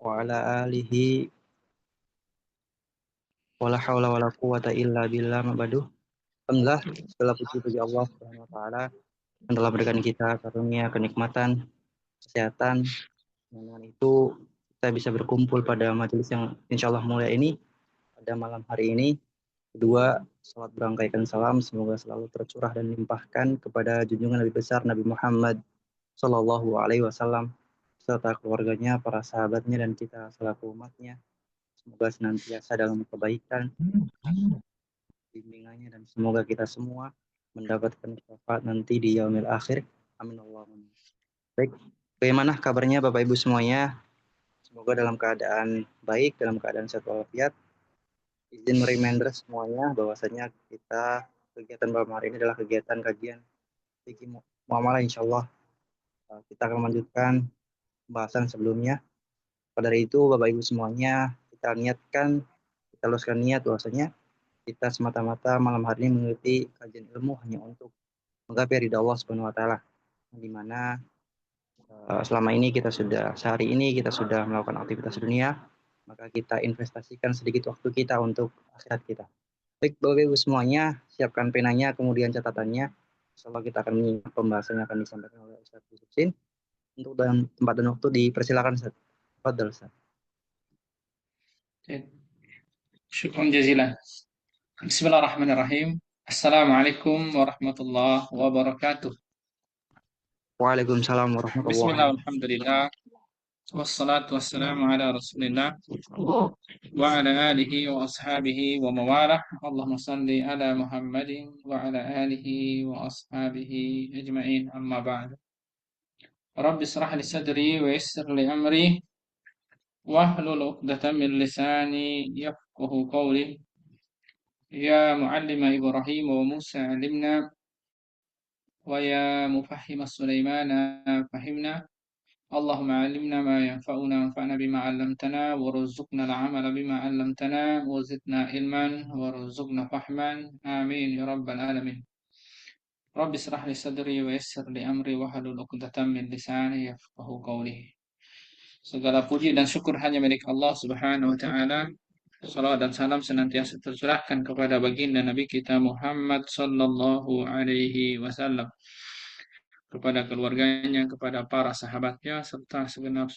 wa ala alihi wala haula wala quwata illa billah ma'badu. Alhamdulillah, segala puji bagi Allah Subhanahu wa taala yang telah berikan kita karunia kenikmatan, kesehatan. Dengan itu kita bisa berkumpul pada majelis yang insya Allah mulia ini pada malam hari ini. Kedua, salat berangkaikan salam semoga selalu tercurah dan limpahkan kepada junjungan Nabi besar Nabi Muhammad Shallallahu Alaihi Wasallam serta keluarganya, para sahabatnya dan kita selaku umatnya. Semoga senantiasa dalam kebaikan, bimbingannya dan semoga kita semua mendapatkan syafaat nanti di yaumil akhir. Amin Allahumma. Baik, bagaimana kabarnya Bapak Ibu semuanya? Semoga dalam keadaan baik, dalam keadaan sehat walafiat. Izin reminder semuanya bahwasanya kita kegiatan malam hari ini adalah kegiatan kajian fikih muamalah, insya Allah kita akan melanjutkan pembahasan sebelumnya. Pada dari itu Bapak Ibu semuanya kita niatkan, kita luaskan niat bahwasanya kita semata-mata malam hari ini mengikuti kajian ilmu hanya untuk menggapai ridha Allah Subhanahu wa taala. Di mana selama ini sehari ini kita sudah melakukan aktivitas dunia, maka kita investasikan sedikit waktu kita untuk akhirat kita. Baik, Bapak Ibu semuanya, siapkan penanya kemudian catatannya. Insyaallah kita akan menyimak pembahasan yang akan disampaikan oleh Ustaz Yusufin. Untuk dan tempat dan waktu dipersilakan Ustaz. Fadhal Ustaz. Syukran jazilan. Bismillahirrahmanirrahim. Assalamualaikum warahmatullahi wabarakatuh. Waalaikumsalam warahmatullahi Bismillah, wabarakatuh. alhamdulillah. Wassalatu wassalamu ala rasulillah wa ala alihi wa ashabihi wa mawalah. Allahumma salli ala Muhammadin wa ala alihi wa ashabihi ajma'in, amma ba'du. Rabbi israh li sadri wa yassir li amri wahlul 'uqdatam min lisani yafqahu qawli. Ya muallima Ibrahim wa Musa 'allimna wa ya mufahhima Sulaimana fahimna. Allahumma 'allimna ma yanfa'una wanfa'na bima 'allamtana warzuqna al-'amala bima 'allamtana wa zidna ilman warzuqna fahman. Amin ya rabbal alamin. Rabbi israh li sadri wa yassir li amri wahlul 'uqdatam min lisani yafqahu qawli. Segala puji dan syukur hanya milik Allah Subhanahu wa taala. Salawat dan salam senantiasa tercurahkan kepada baginda Nabi kita Muhammad sallallahu alaihi wasallam, kepada keluarganya, kepada para sahabatnya, serta segenap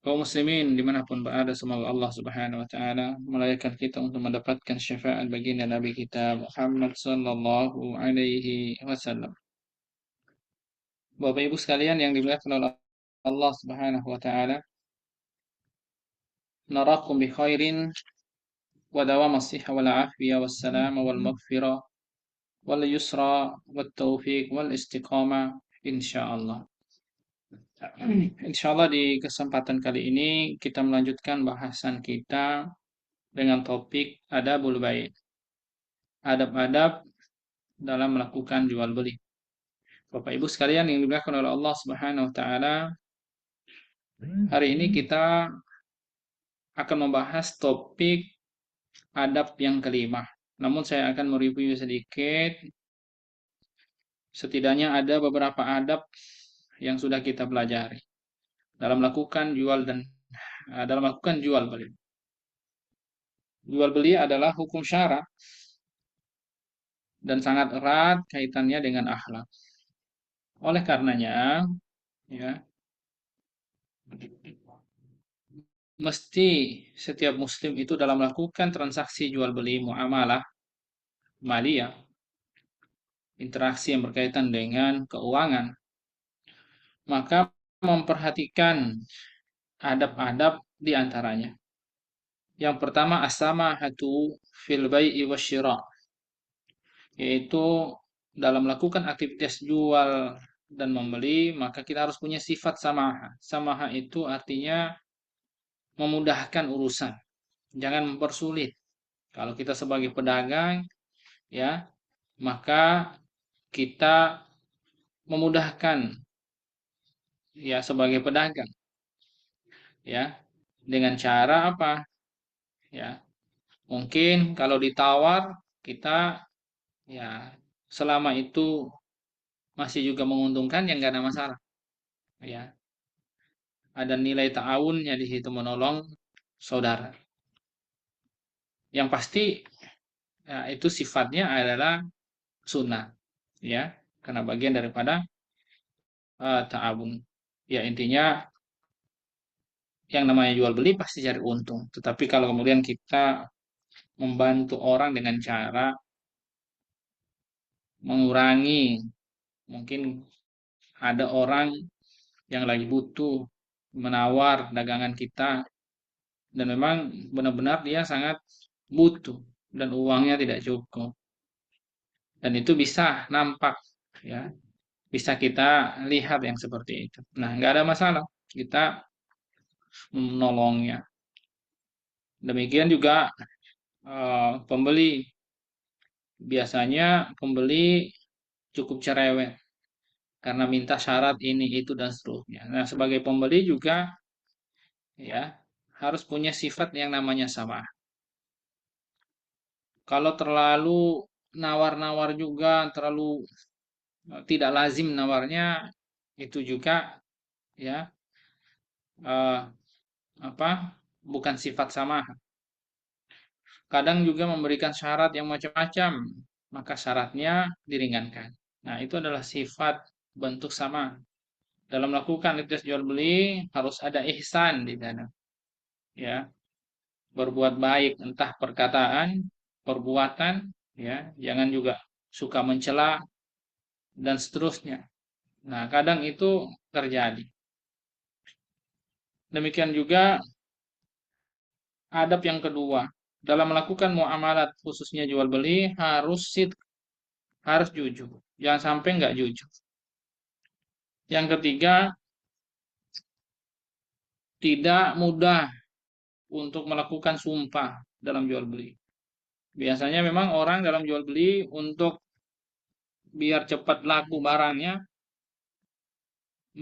kaum muslimin dimanapun berada. Semoga Allah Subhanahu wa taala melayakkan kita untuk mendapatkan syafaat baginda Nabi kita Muhammad sallallahu alaihi wasallam. Bapak Ibu sekalian yang dimuliakan oleh Allah Subhanahu wa taala, narakum bi khairin wa dawam as-sihha wal afiyah was salam wal maghfirah wal yusra wat taufiq wal istiqamah insyaallah. Insyaallah di kesempatan kali ini kita melanjutkan bahasan kita dengan topik adabul bai'. Adab-adab dalam melakukan jual beli. Bapak Ibu sekalian yang dimuliakan oleh Allah Subhanahu wa taala, hari ini kita akan membahas topik adab yang kelima. Namun saya akan mereview sedikit. Setidaknya ada beberapa adab yang sudah kita pelajari dalam melakukan jual beli. Jual beli adalah hukum syara dan sangat erat kaitannya dengan akhlak. Oleh karenanya, ya, mesti setiap muslim itu dalam melakukan transaksi jual beli muamalah maliyah, interaksi yang berkaitan dengan keuangan, maka memperhatikan adab-adab di antaranya. Yang pertama, as-samahatu fil bai'i wasyira', yaitu dalam melakukan aktivitas jual dan membeli, maka kita harus punya sifat samaha. Samaha itu artinya memudahkan urusan, jangan mempersulit. Kalau kita sebagai pedagang, ya, maka kita memudahkan, ya, sebagai pedagang, ya, dengan cara apa? Ya, mungkin kalau ditawar kita, ya, selama itu masih juga menguntungkan, ya nggak ada masalah, ya. ada nilai ta'awunnya di situ, menolong saudara. Yang pasti ya, itu sifatnya adalah sunnah, ya, karena bagian daripada ta'awun. Ya intinya yang namanya jual beli pasti cari untung. Tetapi kalau kemudian kita membantu orang dengan cara mengurangi, mungkin ada orang yang lagi butuh menawar dagangan kita dan memang benar-benar dia sangat butuh dan uangnya tidak cukup, dan itu bisa nampak, ya, bisa kita lihat yang seperti itu. Nah, nggak ada masalah kita menolongnya. Demikian juga pembeli, biasanya pembeli cukup cerewet karena minta syarat ini itu dan seterusnya. Nah, sebagai pembeli juga ya harus punya sifat yang namanya sama. Kalau terlalu nawar-nawar juga, terlalu tidak lazim nawarnya, itu juga ya eh, apa bukan sifat sama. Kadang juga memberikan syarat yang macam-macam, maka syaratnya diringankan. Nah, itu adalah sifat bentuk sama. Dalam melakukan aktivitas jual beli harus ada ihsan di sana, ya, berbuat baik entah perkataan, perbuatan, ya, jangan juga suka mencela dan seterusnya. Nah, kadang itu terjadi. Demikian juga adab yang kedua, dalam melakukan muamalat khususnya jual beli harus jujur. Jangan sampai nggak jujur. Yang ketiga, tidak mudah untuk melakukan sumpah dalam jual beli. Biasanya memang orang dalam jual beli untuk biar cepat laku barangnya,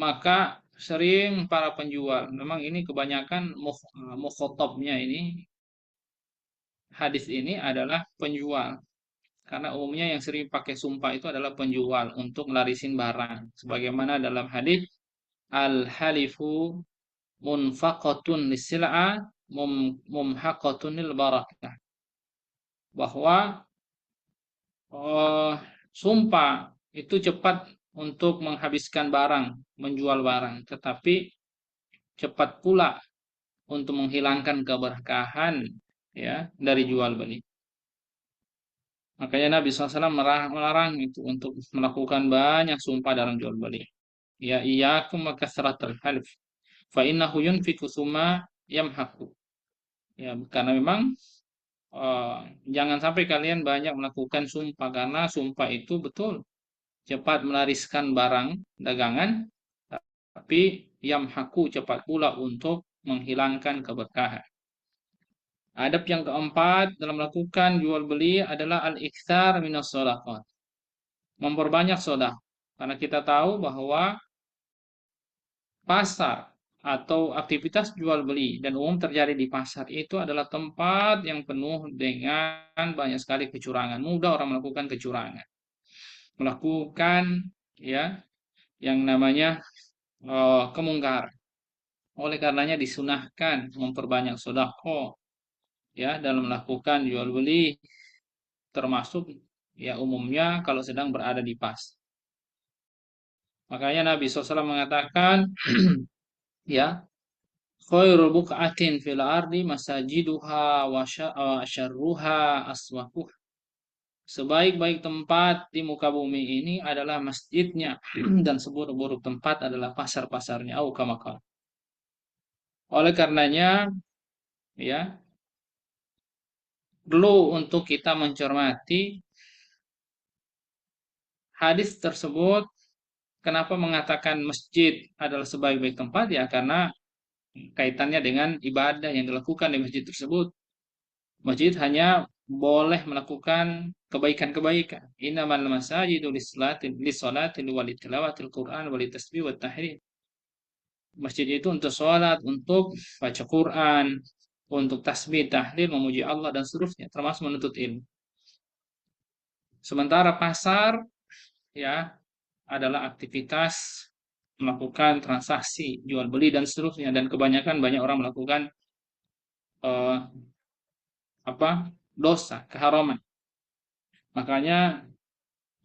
maka sering para penjual, memang ini kebanyakan mukhotobnya ini, hadis ini adalah penjual. Karena umumnya yang sering pakai sumpah itu adalah penjual untuk melarisin barang. Sebagaimana dalam hadis, al-halifu munfaqatun lisil'a mumhaqatun lil barakah. Bahwa sumpah itu cepat untuk menghabiskan barang, menjual barang, tetapi cepat pula untuk menghilangkan keberkahan, ya, dari jual beli. Makanya Nabi SAW melarang itu untuk melakukan banyak sumpah dalam jual beli. Ya, iyyakum wa kasratal halif. Fa innahu yunfiqu tsumma yamhaqu. Ya, karena memang eh, jangan sampai kalian banyak melakukan sumpah, karena sumpah itu betul cepat melariskan barang dagangan, tapi yamhaqu cepat pula untuk menghilangkan keberkahan. Adab yang keempat dalam melakukan jual beli adalah al-iktsar minas shadaqah. Memperbanyak sedekah. Karena kita tahu bahwa pasar atau aktivitas jual beli dan umum terjadi di pasar itu adalah tempat yang penuh dengan banyak sekali kecurangan. Mudah orang melakukan kecurangan. Melakukan ya yang namanya kemungkaran. Oleh karenanya disunahkan memperbanyak sedekah ya dalam melakukan jual beli, termasuk ya umumnya kalau sedang berada di pasar. Makanya Nabi SAW mengatakan, ya, khairul buq'atin fil ardi masajiduha wa syarruha aswaquha. Sebaik-baik tempat di muka bumi ini adalah masjidnya dan seburuk-buruk tempat adalah pasar-pasarnya. Au kama qala. Oleh karenanya, ya, perlu untuk kita mencermati hadis tersebut. Kenapa mengatakan masjid adalah sebaik-baik tempat? Ya, karena kaitannya dengan ibadah yang dilakukan di masjid tersebut. Masjid hanya boleh melakukan kebaikan-kebaikan. Innamal masajidu lis-salati walitilawatil Qur'an walitasbih wat tahrim. Masjid itu untuk sholat, untuk baca Quran, untuk tasbih, tahlil, memuji Allah dan seterusnya, termasuk menuntut ilmu. Sementara pasar ya adalah aktivitas melakukan transaksi jual beli dan seterusnya, dan kebanyakan banyak orang melakukan eh, dosa, keharaman. Makanya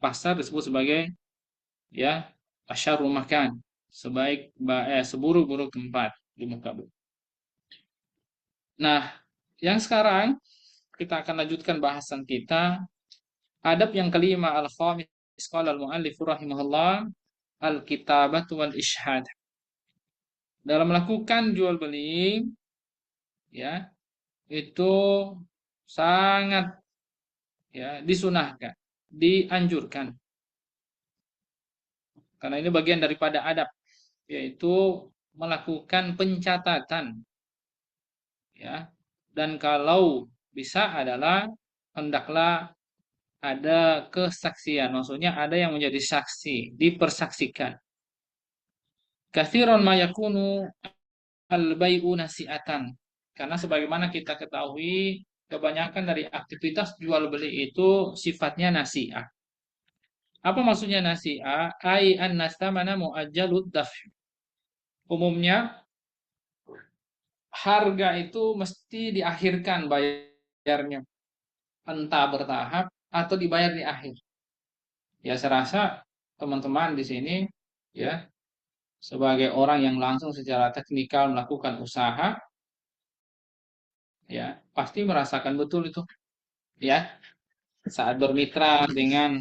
pasar disebut sebagai ya asyarul makan, seburuk-buruk tempat di muka bumi. Nah, yang sekarang kita akan lanjutkan bahasan kita. Adab yang kelima, al-khamis, qala al-muallif rahimahullah, al-kitabah wal ishhad. Dalam melakukan jual beli, ya, itu sangat ya disunahkan, dianjurkan. Karena ini bagian daripada adab, yaitu melakukan pencatatan, ya. Dan kalau bisa adalah hendaklah ada kesaksian, maksudnya ada yang menjadi saksi, dipersaksikan. Katsiran ma yakunu al-bai'u nasi'atan. Karena sebagaimana kita ketahui, kebanyakan dari aktivitas jual beli itu sifatnya nasi'ah. Apa maksudnya nasi'ah? Ai an-nastamana mu'ajjalud daf'. Umumnya harga itu mesti diakhirkan bayarnya, entah bertahap atau dibayar di akhir. Ya saya rasa teman-teman di sini ya sebagai orang yang langsung secara teknikal melakukan usaha ya pasti merasakan betul itu ya saat bermitra dengan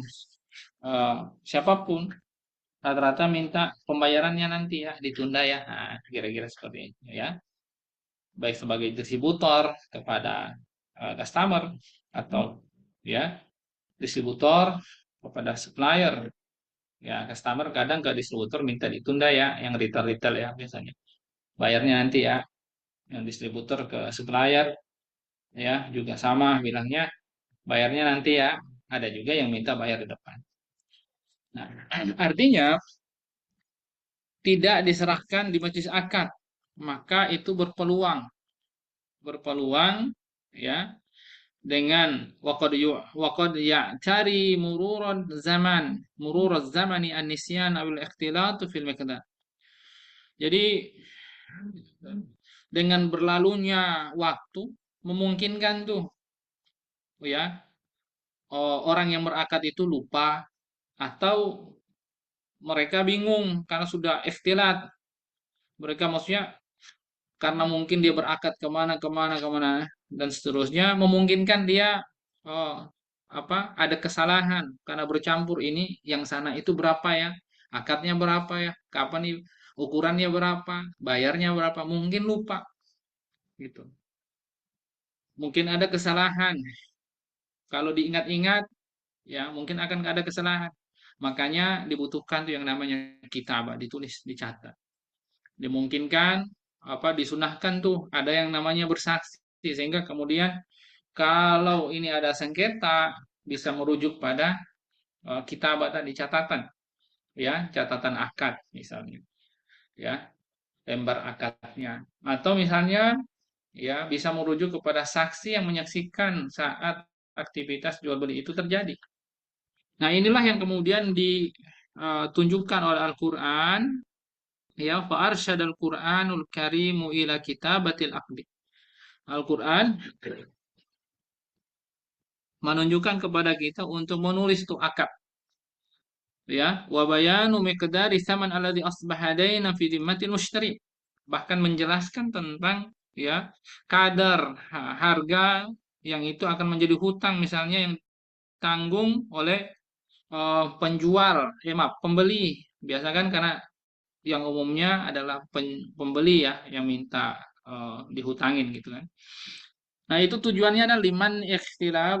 eh, siapapun rata-rata minta pembayarannya nanti ya ditunda ya. Nah, kira-kira seperti itu ya, baik sebagai distributor kepada customer atau ya distributor kepada supplier. Ya customer kadang ke distributor minta ditunda ya, yang retail-retail ya biasanya bayarnya nanti ya. Yang distributor ke supplier ya juga sama bilangnya bayarnya nanti ya. Ada juga yang minta bayar di depan. Nah, artinya tidak diserahkan di majelis akad, maka itu berpeluang ya dengan waqad ya cari mururad zamani an-nisyan awil ikhtilat fil miqdar. Jadi dengan berlalunya waktu memungkinkan tuh ya orang yang berakad itu lupa atau mereka bingung karena sudah ikhtilat. Mereka maksudnya karena mungkin dia berakad kemana dan seterusnya memungkinkan dia eh, ada kesalahan karena bercampur ini yang sana itu berapa ya, akadnya berapa ya, kapan nih ukurannya berapa, bayarnya berapa, mungkin lupa gitu, mungkin ada kesalahan. Kalau diingat-ingat ya mungkin akan ada kesalahan, makanya dibutuhkan tuh yang namanya kitabah, ditulis, dicatat. Dimungkinkan disunahkan tuh ada yang namanya bersaksi sehingga kemudian kalau ini ada sengketa bisa merujuk pada kitabah tadi, catatan ya, catatan akad misalnya ya, lembar akadnya, atau misalnya ya bisa merujuk kepada saksi yang menyaksikan saat aktivitas jual beli itu terjadi. Nah, inilah yang kemudian ditunjukkan oleh Al-Qur'an ya, fa arsyadal Qur'anul karimu ila kitabatil aqdi. Al-Qur'an menunjukkan kepada kita untuk menulis itu akad ya, wa bayanu miqdari tsaman alladhi asbaha dayna fi dhimmatil mushtari, bahkan menjelaskan tentang ya kadar harga yang itu akan menjadi hutang misalnya yang tanggung oleh penjual, maaf, pembeli. Biasa kan karena yang umumnya adalah pembeli ya yang minta dihutangin gitu kan. Nah, itu tujuannya adalah liman ikhtilaf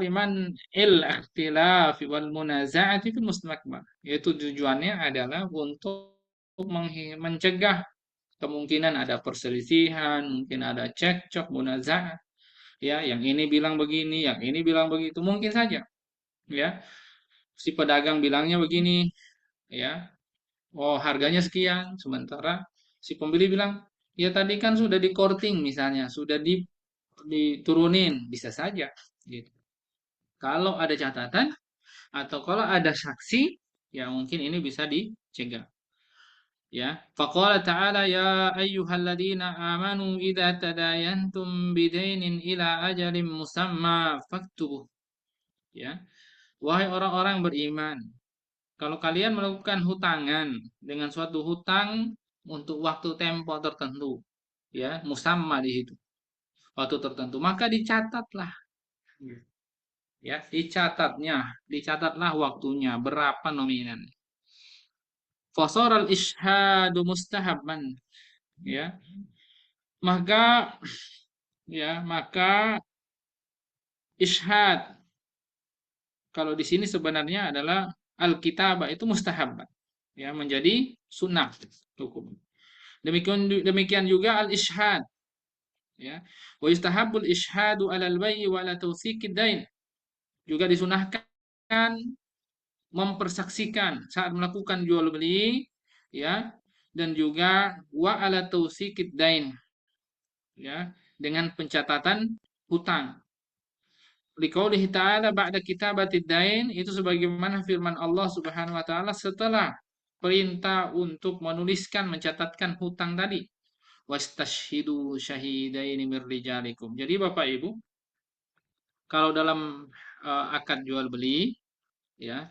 wal munaza'ati fil mustaqbal. Yaitu tujuannya adalah untuk mencegah kemungkinan ada perselisihan, mungkin ada cekcok, munaza'ah. Ya, yang ini bilang begini, yang ini bilang begitu, mungkin saja. Ya, si pedagang bilangnya begini, ya, oh harganya sekian, sementara si pembeli bilang, ya tadi kan sudah di korting misalnya, sudah diturunin, bisa saja gitu. Kalau ada catatan atau kalau ada saksi, ya mungkin ini bisa dicegah. Ya, faqala ta'ala ya ayyuhalladzina amanu idza tadayantum bidainin ila ajalin musamma faktubuh. Ya, wahai orang-orang beriman, kalau kalian melakukan hutangan dengan suatu hutang untuk waktu tempo tertentu, ya, musamma di situ, waktu tertentu, maka dicatatlah, ya, dicatatlah waktunya berapa nominan. Fasaral ishhadu mustahabban, ya, maka maka ishhad kalau di sini sebenarnya adalah al-kitabah itu mustahab, ya, menjadi sunnah hukum. Demikian juga al-ishhad, ya. Wa yustahabbul ishhadu 'alal bai'i wa 'ala tawsiqid dain. Juga disunahkan mempersaksikan saat melakukan jual beli, ya, dan juga wa 'ala tawsiqid dain, ya, dengan pencatatan hutang. Liqaulihi ta'ala ba'da kitabatid dain, itu sebagaimana firman Allah Subhanahu wa taala setelah perintah untuk menuliskan mencatatkan hutang tadi. Wastashhidu syahidaini mir rijalikum. Jadi Bapak Ibu, kalau dalam akad jual beli, ya,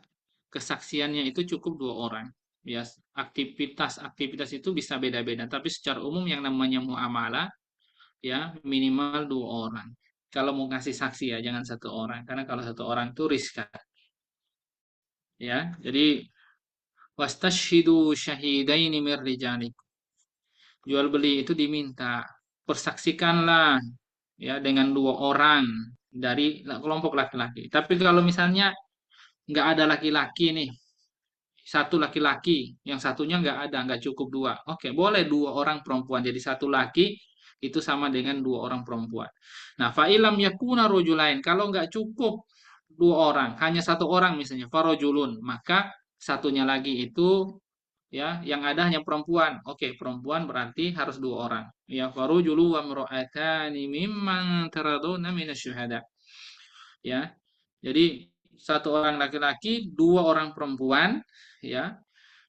kesaksiannya itu cukup 2 orang. Ya, aktivitas itu bisa beda-beda, tapi secara umum yang namanya muamalah, ya, minimal 2 orang. Kalau mau ngasih saksi ya jangan 1 orang, karena kalau 1 orang itu riskan. Ya, jadi wastashhidu syahidaini mir rijalikum. Jual beli itu diminta persaksikanlah, ya, dengan 2 orang dari kelompok laki-laki. Tapi kalau misalnya nggak ada laki-laki nih, satu laki-laki, yang satunya nggak ada, nggak cukup 2. Oke, boleh 2 orang perempuan. Jadi satu laki itu sama dengan 2 orang perempuan. Nah, fa'ilam yakuna rojulain. Kalau nggak cukup 2 orang, hanya 1 orang misalnya, farojulun, maka satunya lagi itu, ya, yang ada hanya perempuan. Oke, perempuan berarti harus 2 orang. Ya, farojulu wa mro'atani mimman taraduna minasyuhada. Ya, jadi 1 orang laki-laki, 2 orang perempuan, ya,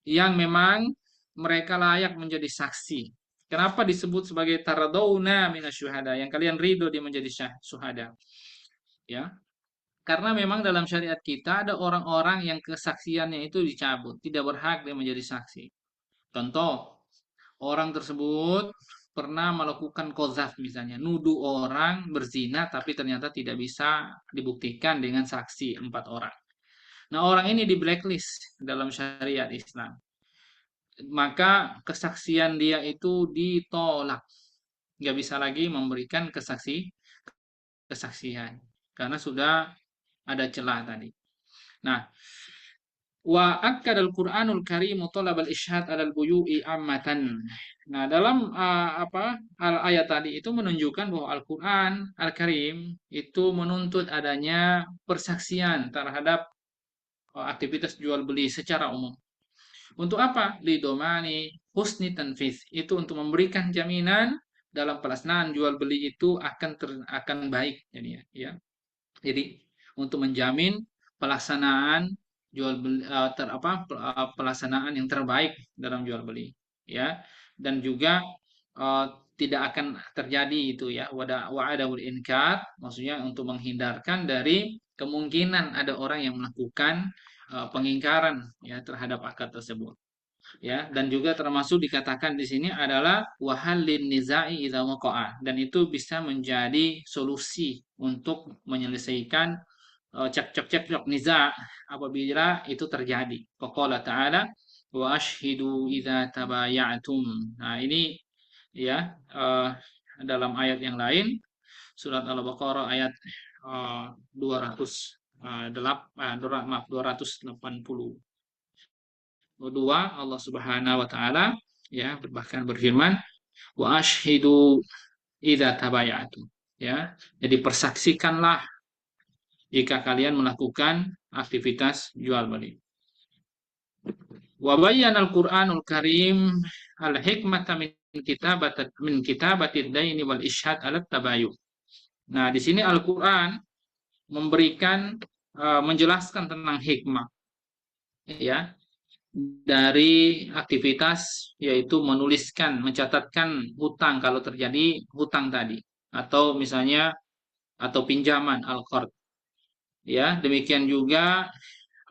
yang memang mereka layak menjadi saksi. Kenapa disebut sebagai taradawna minasyuhada, yang kalian ridho dia menjadi syuhada, ya, karena memang dalam syariat kita ada orang-orang yang kesaksiannya itu dicabut, tidak berhak dia menjadi saksi. Contoh, orang tersebut pernah melakukan qadzaf misalnya, nuduh orang berzina tapi ternyata tidak bisa dibuktikan dengan saksi 4 orang. Nah, orang ini di blacklist dalam syariat Islam. Maka kesaksian dia itu ditolak. Nggak bisa lagi memberikan kesaksian. Karena sudah ada celah tadi. Nah, wa akkadal Qur'anul Karim talabal isyhad 'alal buyu'i ammatan. Nah, dalam ayat tadi itu menunjukkan bahwa Al-Qur'an Al-Karim itu menuntut adanya persaksian terhadap aktivitas jual beli secara umum. Untuk apa? Lidomani husni tanfiz. Itu untuk memberikan jaminan dalam pelaksanaan jual beli itu akan baik jadinya, ya. Jadi untuk menjamin pelaksanaan jual beli pelaksanaan yang terbaik dalam jual beli, ya. Dan juga tidak akan terjadi itu, ya, wa'adawul inkar, maksudnya untuk menghindarkan dari kemungkinan ada orang yang melakukan pengingkaran, ya, terhadap akad tersebut, ya. Dan juga termasuk dikatakan di sini adalah wahalin nizai idza waqa'a, dan itu bisa menjadi solusi untuk menyelesaikan cekcok niza apabila itu terjadi. Qala ta'ala wa ashhidu idza tabaya'tum. Nah, ini, ya, dalam ayat yang lain surat Al-Baqarah ayat 280. Kedua, Allah Subhanahu wa taala, ya, bahkan berfirman wa ashhidu idza tabaya'tum, ya. Jadi persaksikanlah jika kalian melakukan aktivitas jual beli. Wa bayyana al-Qur'anul Karim al-hikmata min kitabatid daini wal ishhad 'ala tabayu. Nah, di sini Al-Qur'an memberikan menjelaskan tentang hikmah, ya, dari aktivitas yaitu menuliskan, mencatatkan hutang kalau terjadi hutang tadi atau misalnya atau pinjaman al-qard. Ya, demikian juga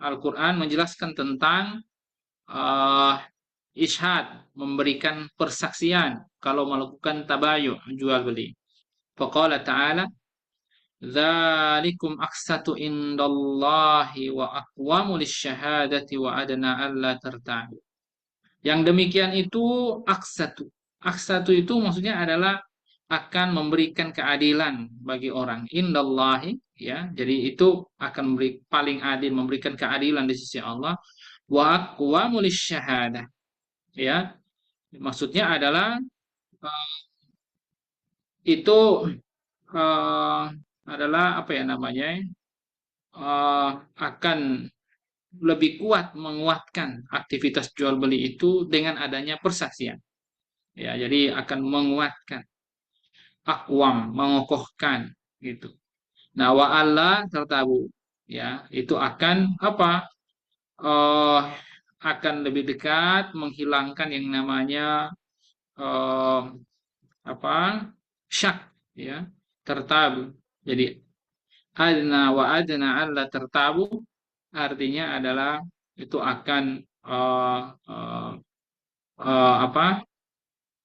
Al-Qur'an menjelaskan tentang uh, ishad, memberikan persaksian kalau melakukan tabayu, jual beli. Faqala ta'ala dzalikum aqsatu indallahi wa aqwamu lisyahadati wa adna alla tartabu. Yang demikian itu aksatu. Aksatu itu maksudnya adalah akan memberikan keadilan bagi orang. Indallahi, ya. Jadi itu akan memberi paling adil, memberikan keadilan di sisi Allah. Wa aqwamu lisyahadah, ya. Maksudnya adalah eh, itu eh, adalah apa ya namanya? Akan lebih kuat menguatkan aktivitas jual beli itu dengan adanya persaksian. Ya, jadi akan menguatkan, akwam, mengokohkan gitu. Nah, wa Allah tertabu, ya, itu akan apa? eh Akan lebih dekat menghilangkan yang namanya eh apa? Syak, ya, tertabu. Jadi adna wa adna Allah tertabu artinya adalah itu akan eh eh apa?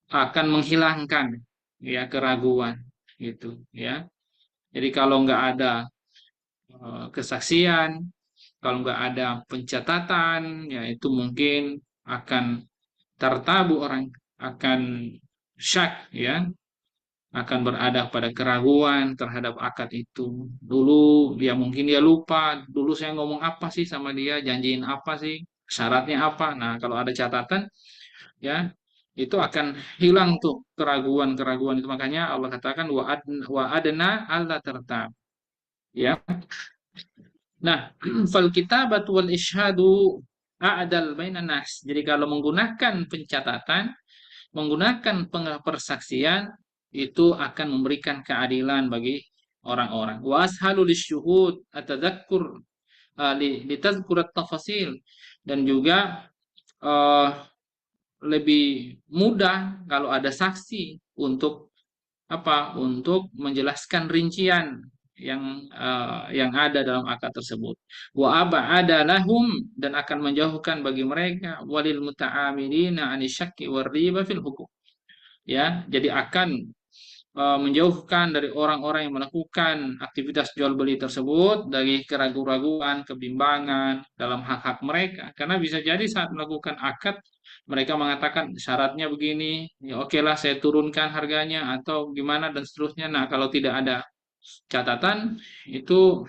Akan menghilangkan ya keraguan gitu ya. Jadi kalau nggak ada kesaksian, kalau nggak ada pencatatan, ya itu mungkin akan tertabu orang, akan syak ya, akan berada pada keraguan terhadap akad itu. Dulu dia mungkin dia lupa, dulu saya ngomong apa sih sama dia, janjiin apa sih, syaratnya apa. Nah, kalau ada catatan ya itu akan hilang tuh keraguan-keraguan itu, makanya Allah katakan wa adna alla tertab, ya. Nah, fal kitabatu wal isyhadu a'dal bainan nas. Jadi kalau menggunakan pencatatan, menggunakan persaksian itu akan memberikan keadilan bagi orang-orang. Wa ashalu lisyuhud atadzakkur litazkurat tafasil, dan juga eh, lebih mudah kalau ada saksi untuk apa? Untuk menjelaskan rincian yang ada dalam akad tersebut. Wa aba'ada lahum, dan akan menjauhkan bagi mereka walil muta'amilina anisyakki warriba fil hukum. Ya, jadi akan menjauhkan dari orang-orang yang melakukan aktivitas jual beli tersebut dari keraguan-raguan, kebimbangan dalam hak-hak mereka. Karena bisa jadi saat melakukan akad mereka mengatakan syaratnya begini, ya oke lah saya turunkan harganya atau gimana dan seterusnya. Nah, kalau tidak ada catatan itu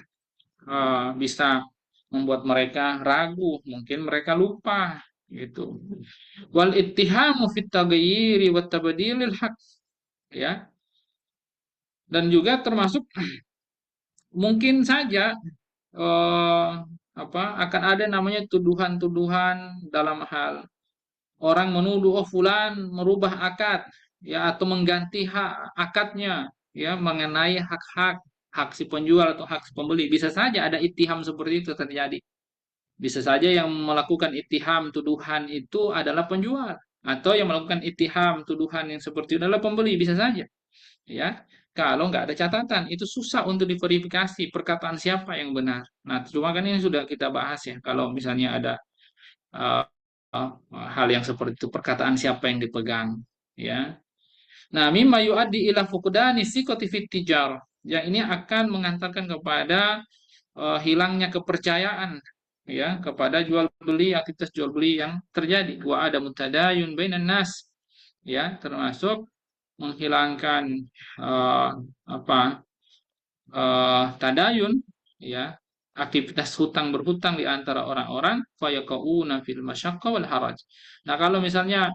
bisa membuat mereka ragu, mungkin mereka lupa gitu. Wal ittihamu fit taghyiri wat tabdilil haq, ya. Dan juga termasuk mungkin saja eh, akan ada namanya tuduhan-tuduhan dalam hal orang menuduh, oh fulan merubah akad ya atau mengganti hak akadnya ya mengenai hak-hak, hak si penjual atau hak si pembeli. Bisa saja ada ittiham seperti itu terjadi. Bisa saja yang melakukan ittiham tuduhan itu adalah penjual atau yang melakukan ittiham tuduhan yang seperti itu adalah pembeli, bisa saja ya. Kalau nggak ada catatan itu susah untuk diverifikasi perkataan siapa yang benar. Nah, cuma kan ini sudah kita bahas ya. Kalau misalnya ada uh, uh, hal yang seperti itu, perkataan siapa yang dipegang, ya. Nah, mimma yuaddi ila fuqdani siqati fit tijar. Yang ini akan mengantarkan kepada hilangnya kepercayaan ya kepada jual beli, aktivitas jual beli yang terjadi. Wa ada mutadayun bainan nas, ya, termasuk menghilangkan eh, apa tadayun, ya, aktivitas hutang berhutang di antara orang-orang, fayaqauna fil masyaqqa wal haraj. Nah, kalau misalnya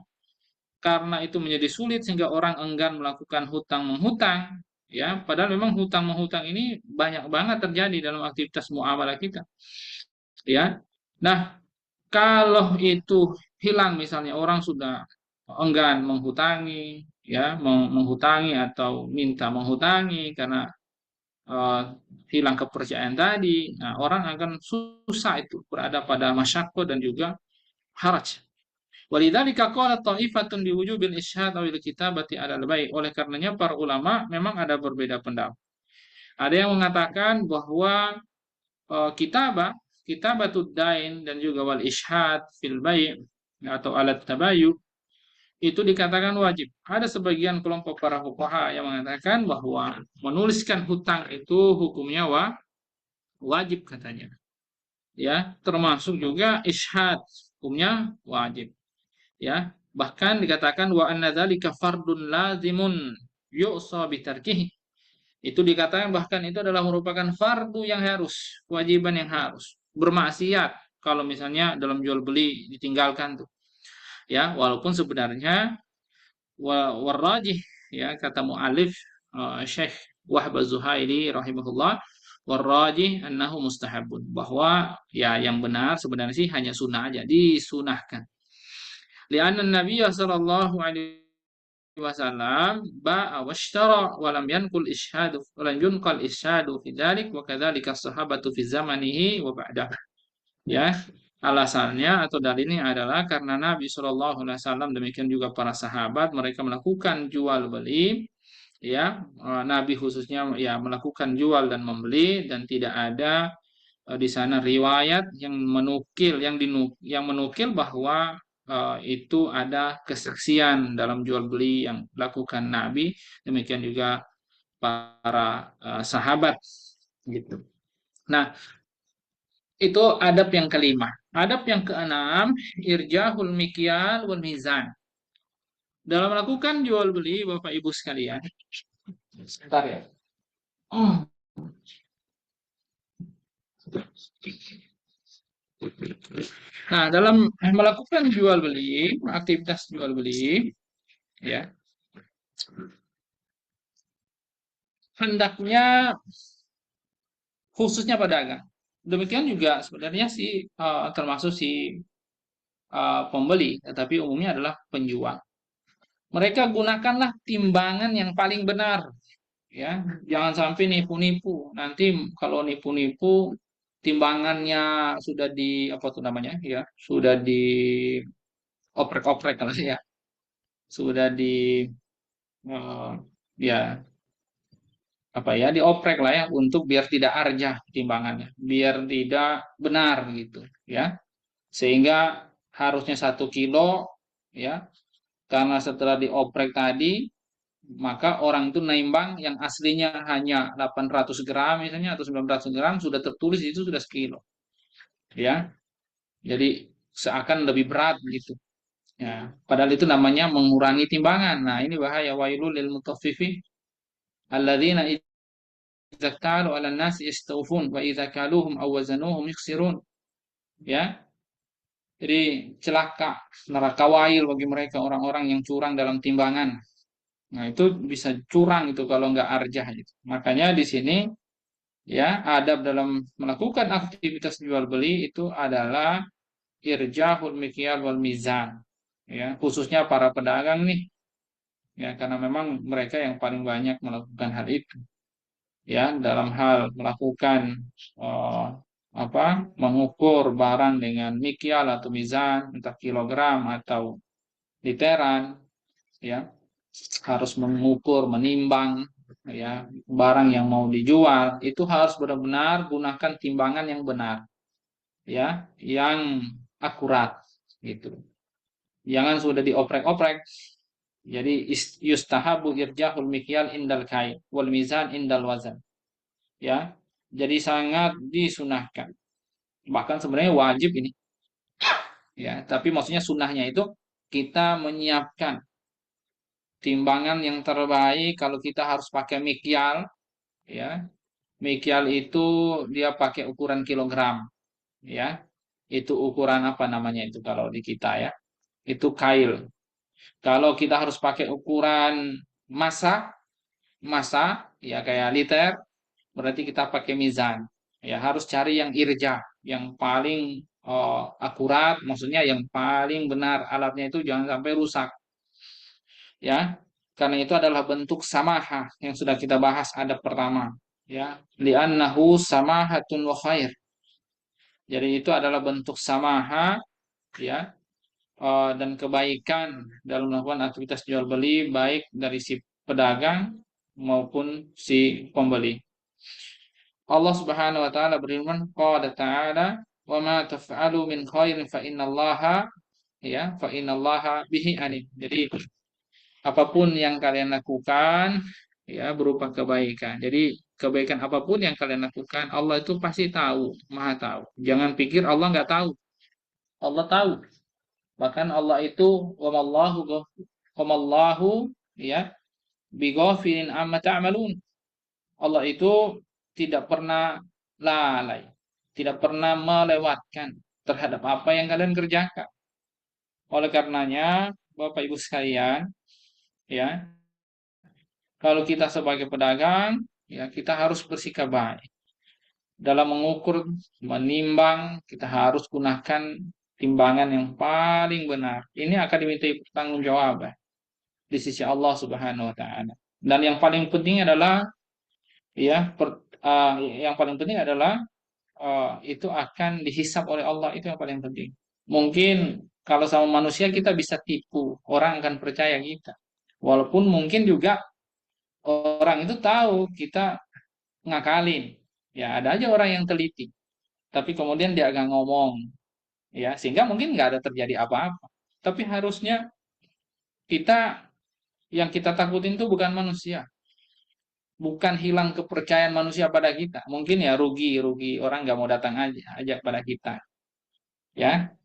karena itu menjadi sulit sehingga orang enggan melakukan hutang menghutang, ya, padahal memang hutang menghutang ini banyak banget terjadi dalam aktivitas muamalah kita, ya. Nah, kalau itu hilang misalnya orang sudah enggan menghutangi, ya, menghutangi atau minta menghutangi karena eh, hilang kepercayaan tadi, nah orang akan susah itu berada pada masyarakat dan juga haraj. Walidzalika qala ta'ifatun biwujubil isyhad awil kitabati 'alal bai'. Oleh karenanya para ulama memang ada berbeda pendapat. Ada yang mengatakan bahwa kitabatud dain dan juga wal isyhad fil bai' atau alat tabayu itu dikatakan wajib. Ada sebagian kelompok para fuqaha yang mengatakan bahwa menuliskan hutang itu hukumnya wajib katanya. Ya, termasuk juga isyhad hukumnya wajib. Ya, bahkan dikatakan wa anna dzalika fardun lazimun yu'sa bitarkihi. Itu dikatakan bahkan itu adalah merupakan fardu yang harus, kewajiban yang harus. Bermaksiat kalau misalnya dalam jual beli ditinggalkan tuh. Ya, walaupun sebenarnya warrajih ya kata muallif Syekh Wahb Az-Zuhaili rahimahullah, warrajih annahu mustahabun, bahwa ya yang benar sebenarnya sih hanya sunnah aja, disunahkan. Li'anna Nabiy sallallahu alaihi wasallam ba'a washtara wa lam yanqul isyhadu wa lam yunqal isyhadu fi dzalik wa kadzalika sahabatu fi zamanihi wa ba'dahu. Ya, alasannya atau dalilnya adalah karena Nabi Shallallahu Alaihi Wasallam, demikian juga para sahabat, mereka melakukan jual beli, ya, Nabi khususnya ya melakukan jual dan membeli, dan tidak ada di sana riwayat yang menukil yang menukil bahwa itu ada kesaksian dalam jual beli yang dilakukan Nabi, demikian juga para sahabat gitu. Nah, itu adab yang kelima. Adab yang keenam, irjahul mikyal wal mizan. Dalam melakukan jual beli, Bapak Ibu sekalian, sebentar ya. Nah, dalam melakukan jual beli, aktivitas jual beli, ya, hendaknya khususnya pedagang. Demikian juga sebenarnya si termasuk si pembeli, tetapi umumnya adalah penjual. Mereka gunakanlah timbangan yang paling benar, ya, jangan sampai nipu-nipu. Nanti kalau nipu-nipu timbangannya sudah di apa tuh namanya, ya, sudah di oprek-oprek kalau ya, sudah di eh, ya apa ya, dioprek lah ya, untuk biar tidak arjah timbangannya, biar tidak benar gitu, ya, sehingga harusnya 1 kilo, ya, karena setelah dioprek tadi maka orang itu nimbang yang aslinya hanya 800 gram misalnya atau 900 gram, sudah tertulis itu sudah sekilo, ya, jadi seakan lebih berat gitu, ya, padahal itu namanya mengurangi timbangan. Nah, ini bahaya. Wailul lil mutaffifin alladzina idza qalu 'alan nasi yastawfun wa idza kaluhum aw wazanuhum yukhsirun, ya, jadi celaka, neraka wail bagi mereka orang-orang yang curang dalam timbangan. Nah, itu bisa curang itu kalau nggak arjah gitu. Makanya di sini, ya, adab dalam melakukan aktivitas jual beli itu adalah irjahul mikyal wal mizan. Ya, khususnya para pedagang nih. Ya, karena memang mereka yang paling banyak melakukan hal itu. Ya, dalam hal melakukan eh, mengukur barang dengan mikyal atau mizan, entah kilogram atau literan, ya, harus mengukur, menimbang, ya, barang yang mau dijual itu harus benar-benar gunakan timbangan yang benar, ya, yang akurat gitu. Jangan sudah dioprek-oprek. Jadi yustahabu irjahul mikyal indal kai wal mizan indal wazan. Ya. Jadi sangat disunahkan. Bahkan sebenarnya wajib ini. Ya, tapi maksudnya sunnahnya itu kita menyiapkan timbangan yang terbaik. Kalau kita harus pakai mikyal, ya, mikyal itu dia pakai ukuran kilogram, ya, itu ukuran apa namanya itu kalau di kita, ya, itu kail. Kalau kita harus pakai ukuran massa ya kayak liter, berarti kita pakai mizan, ya, harus cari yang irja, yang paling akurat, maksudnya yang paling benar, alatnya itu jangan sampai rusak, ya, karena itu adalah bentuk samaha yang sudah kita bahas adab pertama, ya, li'annahu samahatun wa khair. Jadi itu adalah bentuk samaha, ya, dan kebaikan dalam melakukan aktivitas jual beli baik dari si pedagang maupun si pembeli. Allah Subhanahu wa taala berfirman, qala ta'ala, "Wa ma taf'alu min khairin fa innallaha fa innallaha bihi alim." Jadi apapun yang kalian lakukan berupa kebaikan. Jadi kebaikan apapun yang kalian lakukan, Allah itu pasti tahu, Maha tahu. Jangan pikir Allah nggak tahu. Allah tahu. Bahkan Allah itu wamallahu bighafilin amma ta'malun. Allah itu tidak pernah lalai, tidak pernah melewatkan terhadap apa yang kalian kerjakan. Oleh karenanya, Bapak Ibu sekalian, ya, kalau kita sebagai pedagang, kita harus bersikap baik. Dalam mengukur, menimbang, kita harus gunakan timbangan yang paling benar. Ini akan dimintai pertanggungjawaban di sisi Allah Subhanahu wa taala. Dan yang paling penting adalah yang paling penting adalah itu akan dihisap oleh Allah, itu yang paling penting. Mungkin kalau sama manusia kita bisa tipu, orang akan percaya kita. Walaupun mungkin juga orang itu tahu kita ngakalin. Ya, ada aja orang yang teliti. Tapi kemudian dia agak ngomong, sehingga mungkin nggak ada terjadi apa-apa. Tapi harusnya kita yang kita takutin itu bukan manusia, bukan hilang kepercayaan manusia pada kita. Mungkin ya rugi orang nggak mau datang aja pada kita. Ya,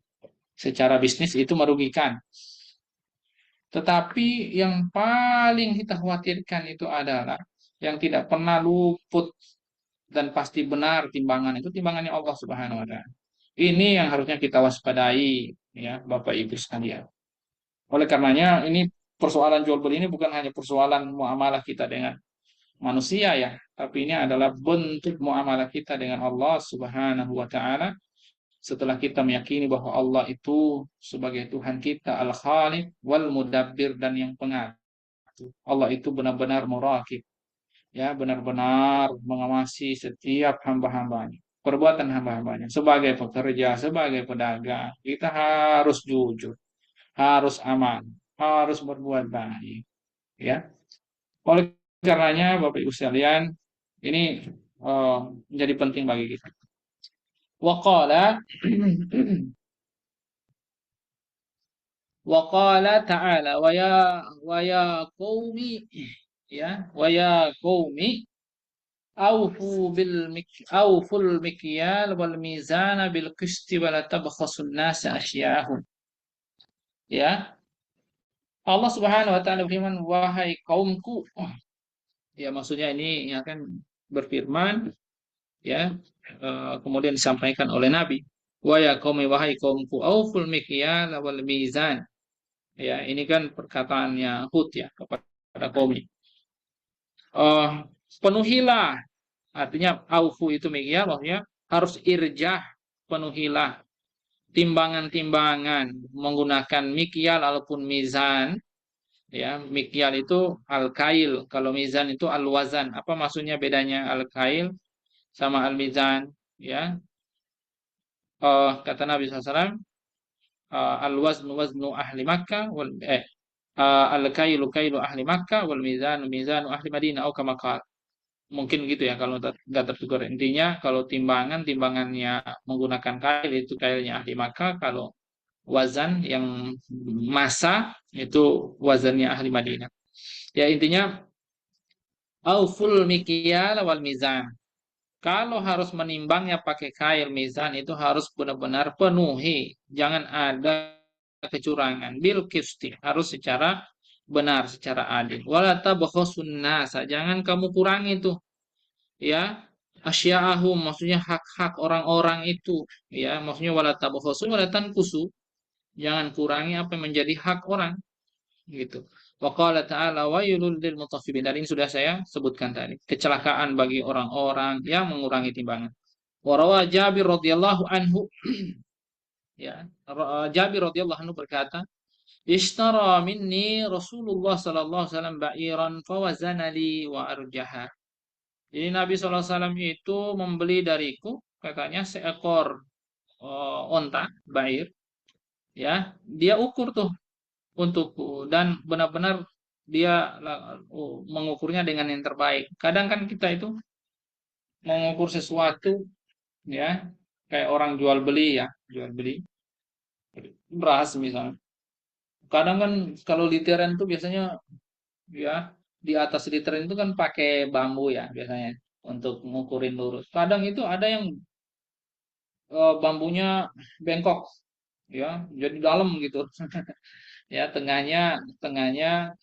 secara bisnis itu merugikan. Tetapi yang paling kita khawatirkan itu adalah yang tidak pernah luput dan pasti benar timbangan itu timbangannya Allah Subhanahu wa taala. Ini yang harusnya kita waspadai, ya Bapak Ibu sekalian. Oleh karenanya ini persoalan jual beli ini bukan hanya persoalan muamalah kita dengan manusia ya, tapi ini adalah bentuk muamalah kita dengan Allah Subhanahu wa taala setelah kita meyakini bahwa Allah itu sebagai Tuhan kita Al-Khaliq wal Mudabbir dan yang pengatur. Allah itu benar-benar muraqib, benar-benar mengawasi setiap hamba-hambanya, perbuatan hamba-hambanya. Sebagai pekerja, sebagai pedagang, kita harus jujur, harus aman, harus berbuat baik. Ya, oleh karenanya Bapak Ibu sekalian, ini menjadi penting bagi kita. Waqala Waqala ta'ala wa ya qaumi wa ya qaumi awful mikyal wal mizana bil qisti wa la tabkhasun nasa asya'ahum. Ya. Allah Subhanahu wa taala berfirman, wahai kaumku. Ya, maksudnya ini akan berfirman kemudian disampaikan oleh Nabi. Wa ya qaumi, wahai kaumku, awful mikyal wal mizan. Ya, ini kan perkataannya Hud ya kepada kaumnya. Penuhilah, artinya aufu itu mikyal, maksudnya harus irjah, penuhilah timbangan-timbangan menggunakan mikyal ataupun mizan. Ya, mikyal itu al-kail, kalau mizan itu al-wazan. Apa maksudnya bedanya al-kail sama al-mizan? Ya, kata Nabi SAW, al-waznu waznu ahli Makkah al-kailu kailu ahli Makkah wal mizanu mizanu ahli Madinah atau kama qala. Mungkin gitu ya kalau nggak tertutur. Intinya kalau timbangannya menggunakan kail itu kailnya ahli Makkah, kalau wazan yang massa itu wazannya ahli Madinah. Ya, intinya auful mikyal wal mizan. Kalau harus menimbangnya pakai kail mizan itu harus benar-benar penuhi. Jangan ada kecurangan. Bil qisti, harus secara benar, secara adil. Wala tabkhasun nasa, jangan kamu kurangi itu. Ya, asya'ahum, maksudnya hak-hak orang-orang itu. Ya, maksudnya wala tabkhasu wala tanqusu. Jangan kurangi apa yang menjadi hak orang. Gitu. Wa qala ta'ala wailul lil mutaffifin. Dan ini sudah saya sebutkan tadi. Kecelakaan bagi orang-orang yang mengurangi timbangan. Wa rawa Jabir radhiyallahu anhu Jabir radhiyallahu anhu berkata, "Ishtara minni Rasulullah sallallahu alaihi wasallam ba'iran fawazana li wa arjaha." Jadi Nabi sallallahu alaihi wasallam itu membeli dariku katanya seekor onta, ba'ir, ya dia ukur tuh untuk dan benar-benar dia mengukurnya dengan yang terbaik. Kadang kan kita itu mengukur sesuatu ya kayak orang jual beli ya, jual beli beras misalnya. Kadang kan kalau literan tuh biasanya ya di atas literan itu kan pakai bambu ya biasanya untuk ngukurin lurus. Kadang itu ada yang bambunya bengkok ya, jadi dalam gitu. Ya tengahnya tengahnya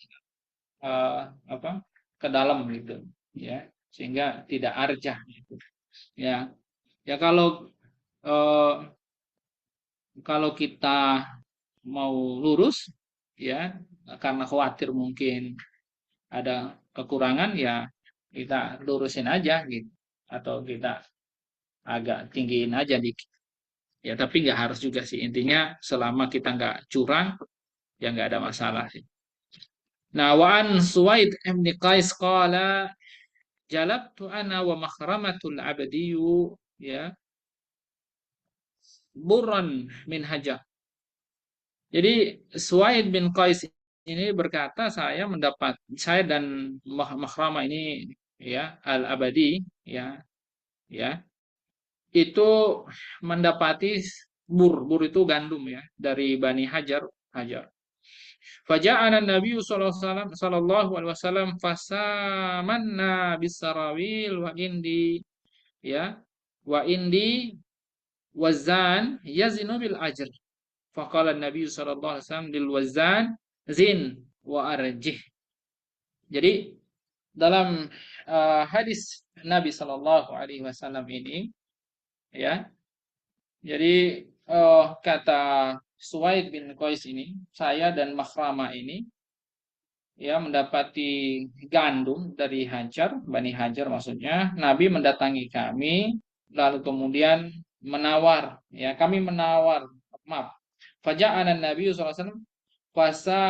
eh, apa ke dalam gitu ya sehingga tidak arjah gitu ya ya eh, kalau kita mau lurus ya karena khawatir mungkin ada kekurangan ya kita lurusin aja gitu atau kita agak tinggiin aja dikit ya tapi nggak harus juga sih intinya selama kita nggak curang ya nggak ada masalah sih. Nah, wa an Suwaid bin Qais qala jalabtu ana wa makhramatul abdiyu ya burran min hajar. Jadi Suwaid bin Qais ini berkata saya dan Makhrama ini ya al-Abadi ya ya itu mendapati bur itu gandum ya dari Bani Hajar Hajar. Faja'ana Nabi sallallahu alaihi wasallam fasamanna bisarawil wa indi ya wa indi wazan yazinu bil ajr. Faqala Nabi sallallahu alaihi wasallam lil wazan zin wa arjih. Jadi dalam hadis Nabi sallallahu alaihi wasallam ini ya. Jadi kata Suwaid bin Qais ini, saya dan Makhrama ini ya mendapati gandum dari Hajar, Bani Hajar maksudnya. Nabi mendatangi kami, lalu kemudian menawar, ya kami menawar, maaf. Faja'ana Nabi SAW puasa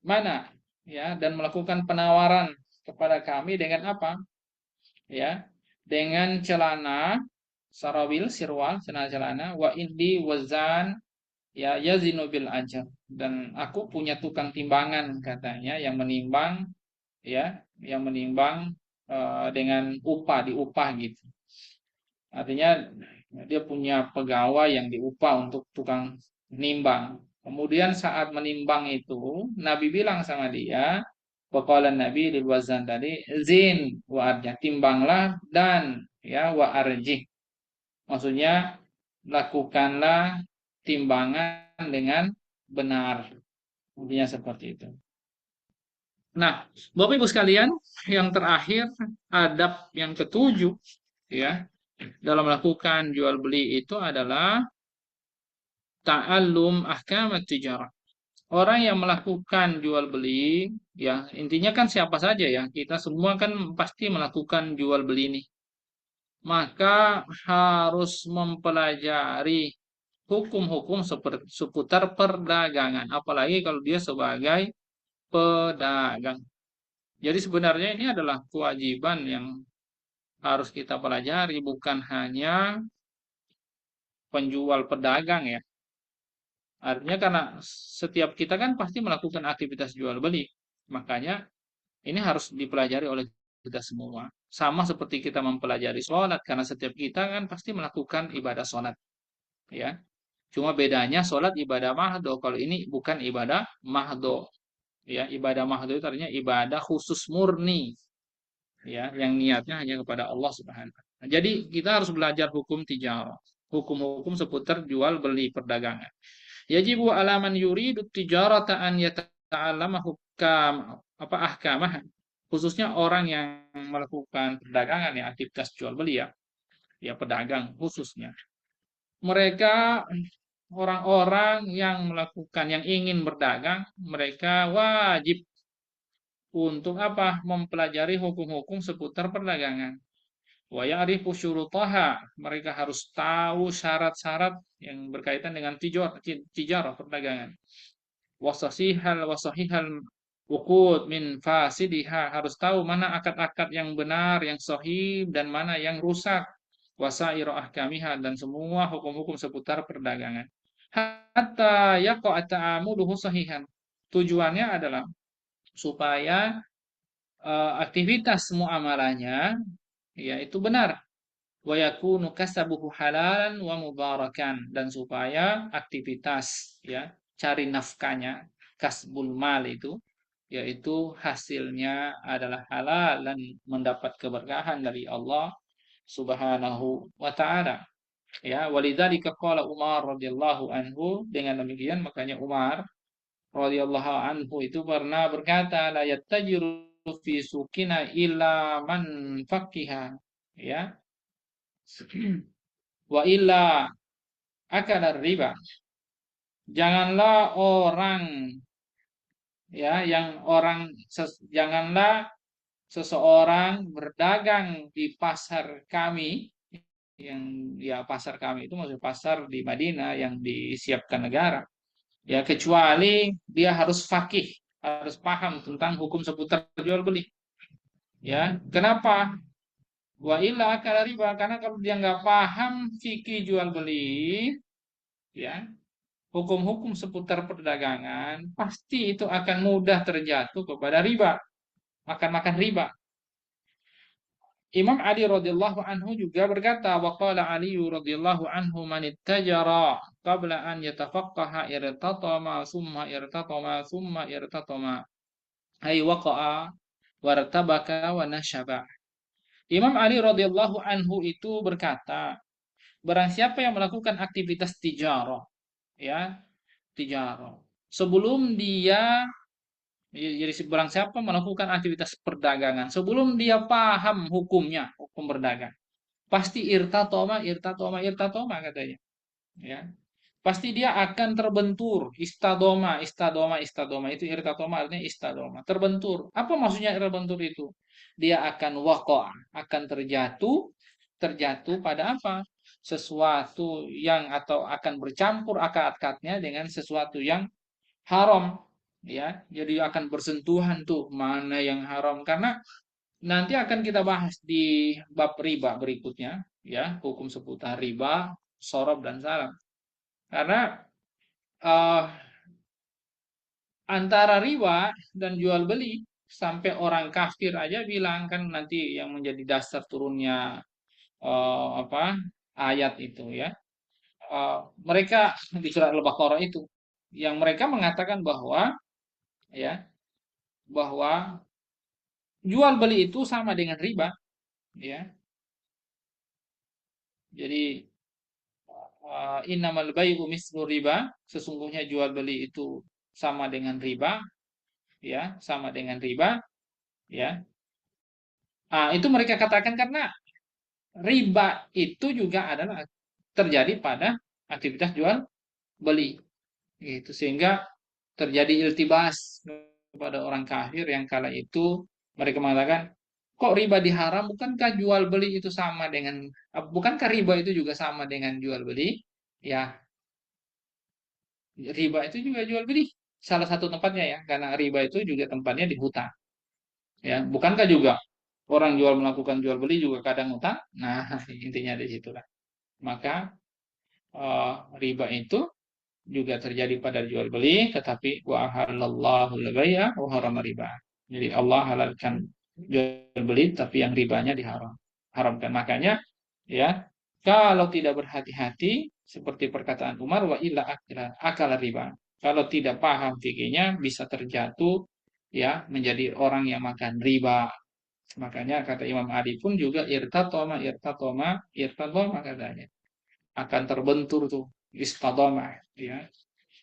mana, ya dan melakukan penawaran kepada kami dengan apa, ya dengan celana sarawil sirwal celana wa indi wazan ya yazinu bil ajar dan aku punya tukang timbangan katanya yang menimbang ya yang menimbang dengan upah diupah gitu artinya dia punya pegawai yang diupah untuk tukang nimbang kemudian saat menimbang itu Nabi bilang sama dia Waqala Nabi lil wazan tadi zin wa arjih timbanglah dan ya wa arjih maksudnya lakukanlah timbangan dengan benar. Intinya seperti itu. Nah, Bapak Ibu sekalian, yang terakhir adab yang ketujuh ya dalam melakukan jual beli itu adalah ta'allum ahkam tijarah. Orang yang melakukan jual beli, ya intinya kan siapa saja ya, kita semua kan pasti melakukan jual beli ini. Maka harus mempelajari hukum-hukum seputar perdagangan, apalagi kalau dia sebagai pedagang. Jadi sebenarnya ini adalah kewajiban yang harus kita pelajari, bukan hanya penjual pedagang ya. Artinya karena setiap kita kan pasti melakukan aktivitas jual beli, makanya ini harus dipelajari oleh kita semua. Sama seperti kita mempelajari sholat, karena setiap kita kan pasti melakukan ibadah sholat, ya. Cuma bedanya sholat ibadah mahdo, kalau ini bukan ibadah mahdo. Ya, ibadah mahdo itu artinya ibadah khusus murni, ya, yang niatnya hanya kepada Allah Subhanahu wa Ta'ala. Jadi kita harus belajar hukum tijarah, hukum-hukum seputar jual beli perdagangan. Yajibu alaman yuridu tijarata an yata'allama hukam apa ahkamah khususnya orang yang melakukan perdagangan ya aktivitas jual beli ya ya pedagang khususnya mereka orang-orang yang melakukan yang ingin berdagang mereka wajib untuk apa mempelajari hukum-hukum seputar perdagangan wa ya'rifu syurutaha mereka harus tahu syarat-syarat yang berkaitan dengan tijarah perdagangan wasahihal uqud min fasidiha harus tahu mana akad-akad yang benar yang sahih dan mana yang rusak wasairu ahkamiha dan semua hukum-hukum seputar perdagangan hatta yaqa ta'amuluhu sahihan. Tujuannya adalah supaya aktivitas muamalahnya ya itu benar, wa yakunu kasabuhu halalan wa mubarakan, dan supaya aktivitas ya cari nafkahnya, kasbul mal itu yaitu hasilnya adalah halal dan mendapat keberkahan dari Allah Subhanahu wa taala. Ya, walidzalika qala Umar radhiyallahu anhu, dengan demikian makanya Umar radhiyallahu anhu itu pernah berkata, la yattajiru fi sukina illa man faqiha, ya, wa illa akala riba. Janganlah orang ya yang orang janganlah seseorang berdagang di pasar kami, yang ya pasar kami itu maksud pasar di Madinah yang disiapkan negara, ya kecuali dia harus fakih, harus paham tentang hukum seputar jual beli. Ya, kenapa? Wa illa akala riba, karena kalau dia nggak paham fikih jual beli, ya hukum-hukum seputar perdagangan, pasti itu akan mudah terjatuh kepada riba, makan-makan riba. Imam Ali radhiyallahu anhu juga berkata, wa qala Ali radhiyallahu anhu, man ittajara qabla an yatafaqqaha irtatama summa irtatama ay waqa'a wartabaka wa nashaba. Imam Ali radhiyallahu anhu itu berkata, barang siapa yang melakukan aktivitas tijarah, ya, tijarah, sebelum dia jadi barang siapa melakukan aktivitas perdagangan sebelum dia paham hukumnya, hukum berdagang, pasti irtatoma katanya, ya. Pasti dia akan terbentur, istadoma itu irtatoma artinya istadoma, terbentur. Apa maksudnya terbentur itu? Dia akan waqa'a, akan terjatuh, terjatuh pada apa? Sesuatu yang atau akan bercampur akad-akadnya dengan sesuatu yang haram, ya. Jadi akan bersentuhan tuh mana yang haram, karena nanti akan kita bahas di bab riba berikutnya, ya, hukum seputar riba, sorob dan salam. Karena eh, antara riba dan jual beli sampai orang kafir aja bilang, kan nanti yang menjadi dasar turunnya apa ayat itu ya. Mereka di surat Al-Baqarah itu yang mereka mengatakan bahwa ya bahwa jual beli itu sama dengan riba, ya. Jadi innamal bai'u mislu riba, sesungguhnya jual beli itu sama dengan riba, ya, sama dengan riba, ya. Itu mereka katakan karena riba itu juga adalah terjadi pada aktivitas jual beli, gitu. Sehingga terjadi iltibas kepada orang kafir yang kala itu mereka mengatakan, kok riba diharam? Bukankah jual beli itu sama dengan, bukankah riba itu juga sama dengan jual beli? Ya, riba itu juga jual beli. Salah satu tempatnya ya, karena riba itu juga tempatnya di hutang. Ya, bukankah juga orang jual melakukan jual beli juga kadang hutang? Nah, intinya di situlah. Maka riba itu juga terjadi pada jual beli, tetapi wa halallahu al-bai'a wa harama riba. Jadi Allah halalkan jual beli, tapi yang ribanya haramkan. Makanya ya, kalau tidak berhati-hati seperti perkataan Umar, wa illa akala riba. Kalau tidak paham fikihnya bisa terjatuh ya menjadi orang yang makan riba. Makanya kata Imam Ali pun juga irtatoma katanya. Akan terbentur tuh istadoma ya,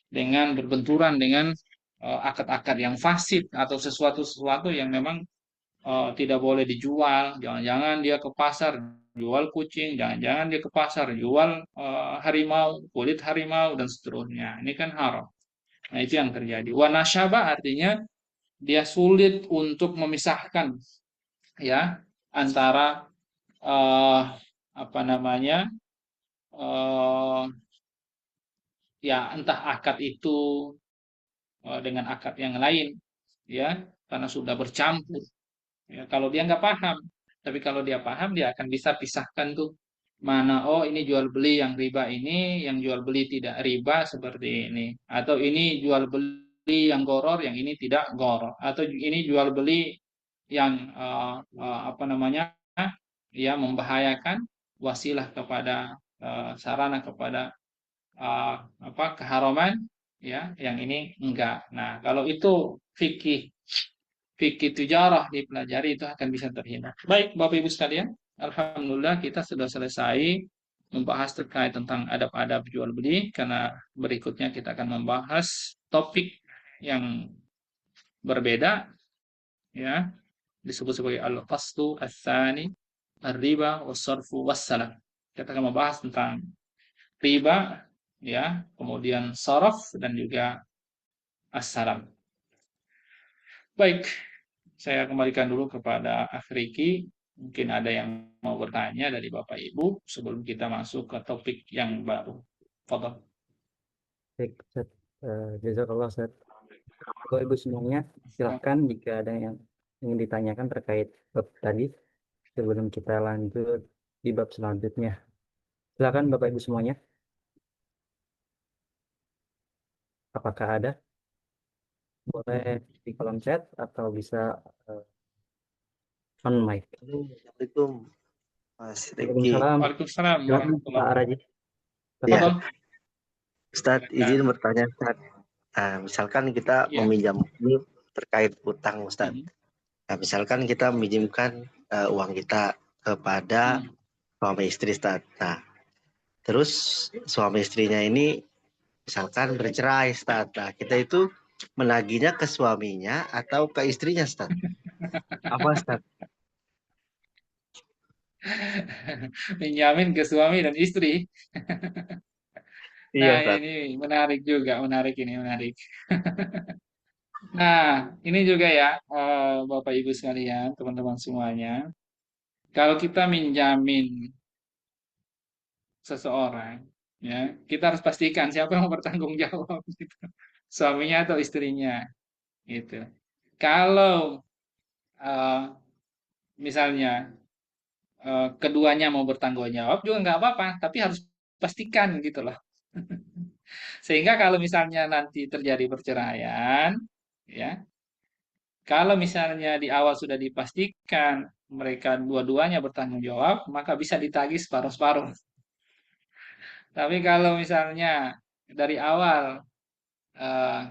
dengan berbenturan dengan akad-akad yang fasid atau sesuatu-sesuatu yang memang tidak boleh dijual. Jangan-jangan dia ke pasar jual kucing, jangan-jangan dia ke pasar jual harimau, kulit harimau dan seterusnya. Ini kan haram. Nah, itu yang terjadi. Wanasyaba artinya dia sulit untuk memisahkan ya antara eh, apa namanya eh, ya entah akad itu dengan akad yang lain, ya, karena sudah bercampur. Ya, kalau dia nggak paham, tapi kalau dia paham dia akan bisa pisahkan tuh mana oh ini jual beli yang riba ini, yang jual beli tidak riba seperti ini, atau ini jual beli yang goror, yang ini tidak goror, atau ini jual beli yang apa namanya ya membahayakan wasilah kepada sarana kepada apa keharaman ya, yang ini enggak. Nah, kalau itu fikih fikih tijarah dipelajari itu akan bisa terhindar. Baik, Bapak Ibu sekalian, alhamdulillah kita sudah selesai membahas terkait tentang adab-adab jual beli, karena berikutnya kita akan membahas topik yang berbeda ya, disebut sebagai al-faslu ats-tsani ar-riba was-sarfu was-salam. Kita akan membahas tentang riba ya, kemudian saraf dan juga as-salam. Baik, saya kembalikan dulu kepada Afriki. Mungkin ada yang mau bertanya dari Bapak Ibu sebelum kita masuk ke topik yang baru. Foto. Baik, Ustaz. Jazakallah, Ustaz. Bapak Ibu semuanya, silahkan jika ada yang ingin ditanyakan terkait bab tadi sebelum kita lanjut di bab selanjutnya. Silakan Bapak Ibu semuanya. Apakah ada? Boleh di kolom chat atau bisa uh, on mic. Assalamualaikum Mas Rifki. Waalaikumsalam. Waalaikumsalam Silakan Pak warahmatullahi Araji. Ya, wabarakatuh. Ustadz izin bertanya Ustadz. Misalkan kita Ya. meminjam ini terkait utang Ustadz. Hmm. Nah, misalkan kita meminjamkan uang kita kepada suami istri Ustadz. Nah, terus suami istrinya ini misalkan bercerai Ustadz. Nah, kita itu menagihnya ke suaminya atau ke istrinya Ustadz? Apa Ustadz? Menjamin ke suami dan istri. Iya Nah, Ustadz. ini menarik juga, menarik ini, menarik. Nah, ini juga ya, Bapak Ibu sekalian, teman-teman semuanya. Kalau kita minjamin seseorang, ya, kita harus pastikan siapa yang mau bertanggung jawab, gitu. Suaminya atau istrinya, gitu. Kalau eh, misalnya keduanya mau bertanggung jawab juga nggak apa-apa, tapi harus pastikan gitu loh. Sehingga kalau misalnya nanti terjadi perceraian, ya, kalau misalnya di awal sudah dipastikan mereka dua-duanya bertanggung jawab, maka bisa ditagih separuh-separuh. Tapi kalau misalnya dari awal eh,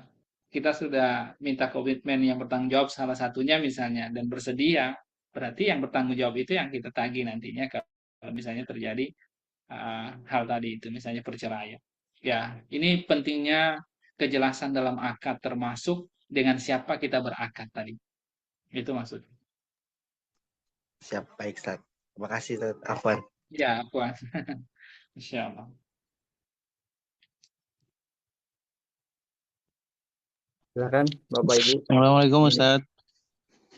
kita sudah minta komitmen yang bertanggung jawab salah satunya misalnya dan bersedia, berarti yang bertanggung jawab itu yang kita tagih nantinya kalau misalnya terjadi hal tadi itu, misalnya perceraian. Ya, ini pentingnya kejelasan dalam akad termasuk dengan siapa kita berakad tadi. Itu maksudnya. Siap, baik Ustadz. Terima kasih Ustadz Afwan. Ya, puas. Insya Allah. Silakan Bapak Ibu. Assalamualaikum Ustaz.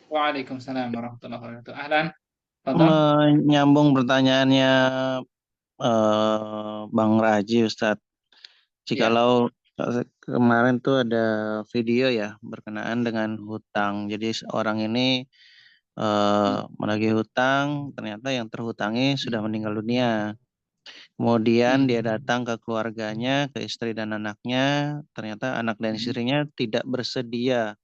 Waalaikumsalam warahmatullahi wabarakatuh. Ahlan, Fadal. Menyambung pertanyaannya Bang Raji Ustaz. Jikalau kemarin tuh ada video ya berkenaan dengan hutang. Jadi seorang ini menagih hutang, ternyata yang terhutangi sudah meninggal dunia. Kemudian dia datang ke keluarganya, ke istri dan anaknya, ternyata anak dan istrinya tidak bersedia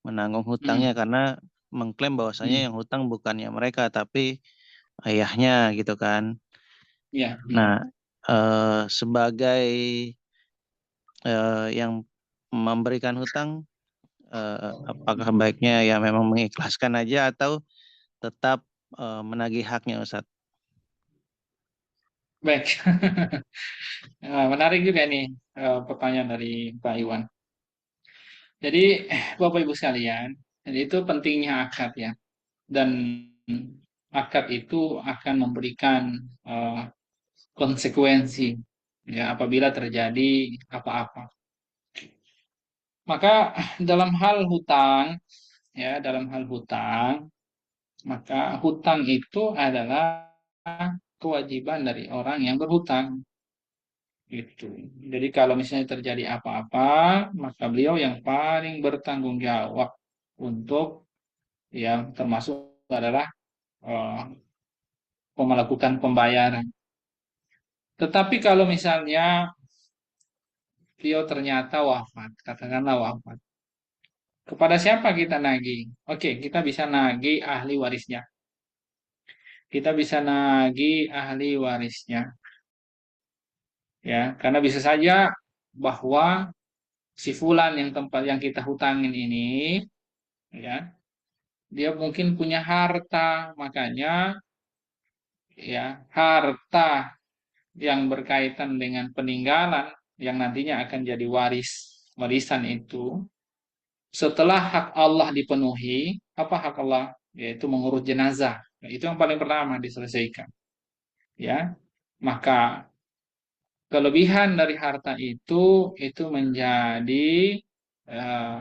menanggung hutangnya karena mengklaim bahwasanya yang hutang bukannya mereka tapi ayahnya gitu kan. Ya. Nah, sebagai yang memberikan hutang, apakah baiknya ya memang mengikhlaskan aja atau tetap menagih haknya, Ustaz? Baik. Menarik juga nih pertanyaan dari Pak Iwan. Jadi, Bapak Ibu sekalian, jadi itu pentingnya akad ya. Dan akad itu akan memberikan konsekuensi ya apabila terjadi apa-apa. Maka dalam hal hutang ya, dalam hal hutang, maka hutang itu adalah kewajiban dari orang yang berhutang. Gitu. Jadi kalau misalnya terjadi apa-apa, maka beliau yang paling bertanggung jawab untuk yang termasuk adalah melakukan pembayaran. Tetapi kalau misalnya beliau ternyata wafat, katakanlah wafat. Kepada siapa kita nagih? Oke, kita bisa nagih ahli warisnya. Kita bisa nagih ahli warisnya. Ya, karena bisa saja bahwa si fulan yang tempat yang kita hutangin ini, ya, dia mungkin punya harta, makanya ya harta yang berkaitan dengan peninggalan yang nantinya akan jadi warisan itu setelah hak Allah dipenuhi, apa hak Allah? Yaitu mengurus jenazah. Nah, itu yang paling pertama diselesaikan. Ya, maka kelebihan dari harta itu menjadi eh,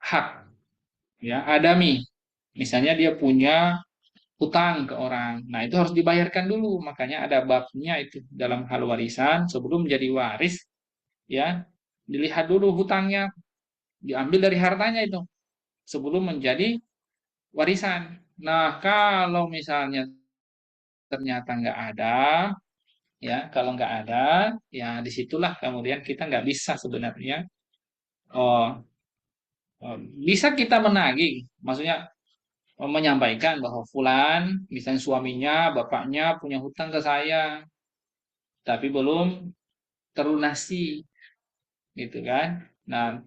hak ya adami. Misalnya dia punya hutang ke orang. Nah, itu harus dibayarkan dulu. Makanya ada babnya itu dalam hal warisan sebelum menjadi waris ya. Dilihat dulu hutangnya, diambil dari hartanya itu sebelum menjadi warisan. Nah, kalau misalnya ternyata nggak ada, ya kalau nggak ada, ya disitulah kemudian kita nggak bisa sebenarnya. Oh, bisa kita menagih, maksudnya menyampaikan bahwa fulan, misalnya suaminya, bapaknya punya hutang ke saya, tapi belum terlunasi, gitu kan? Nah,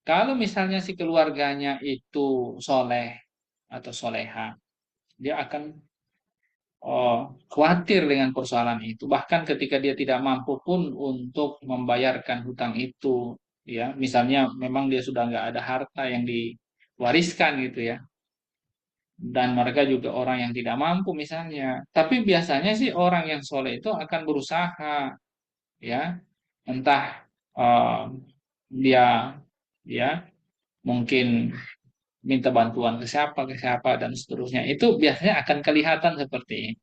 kalau misalnya si keluarganya itu soleh atau soleha, dia akan khawatir dengan persoalan itu. Bahkan ketika dia tidak mampu pun untuk membayarkan hutang itu, ya, misalnya memang dia sudah nggak ada harta yang diwariskan gitu ya, dan mereka juga orang yang tidak mampu misalnya. Tapi biasanya sih orang yang soleh itu akan berusaha, ya, entah eh, dia, ya, mungkin minta bantuan ke siapa dan seterusnya. Itu biasanya akan kelihatan seperti ini.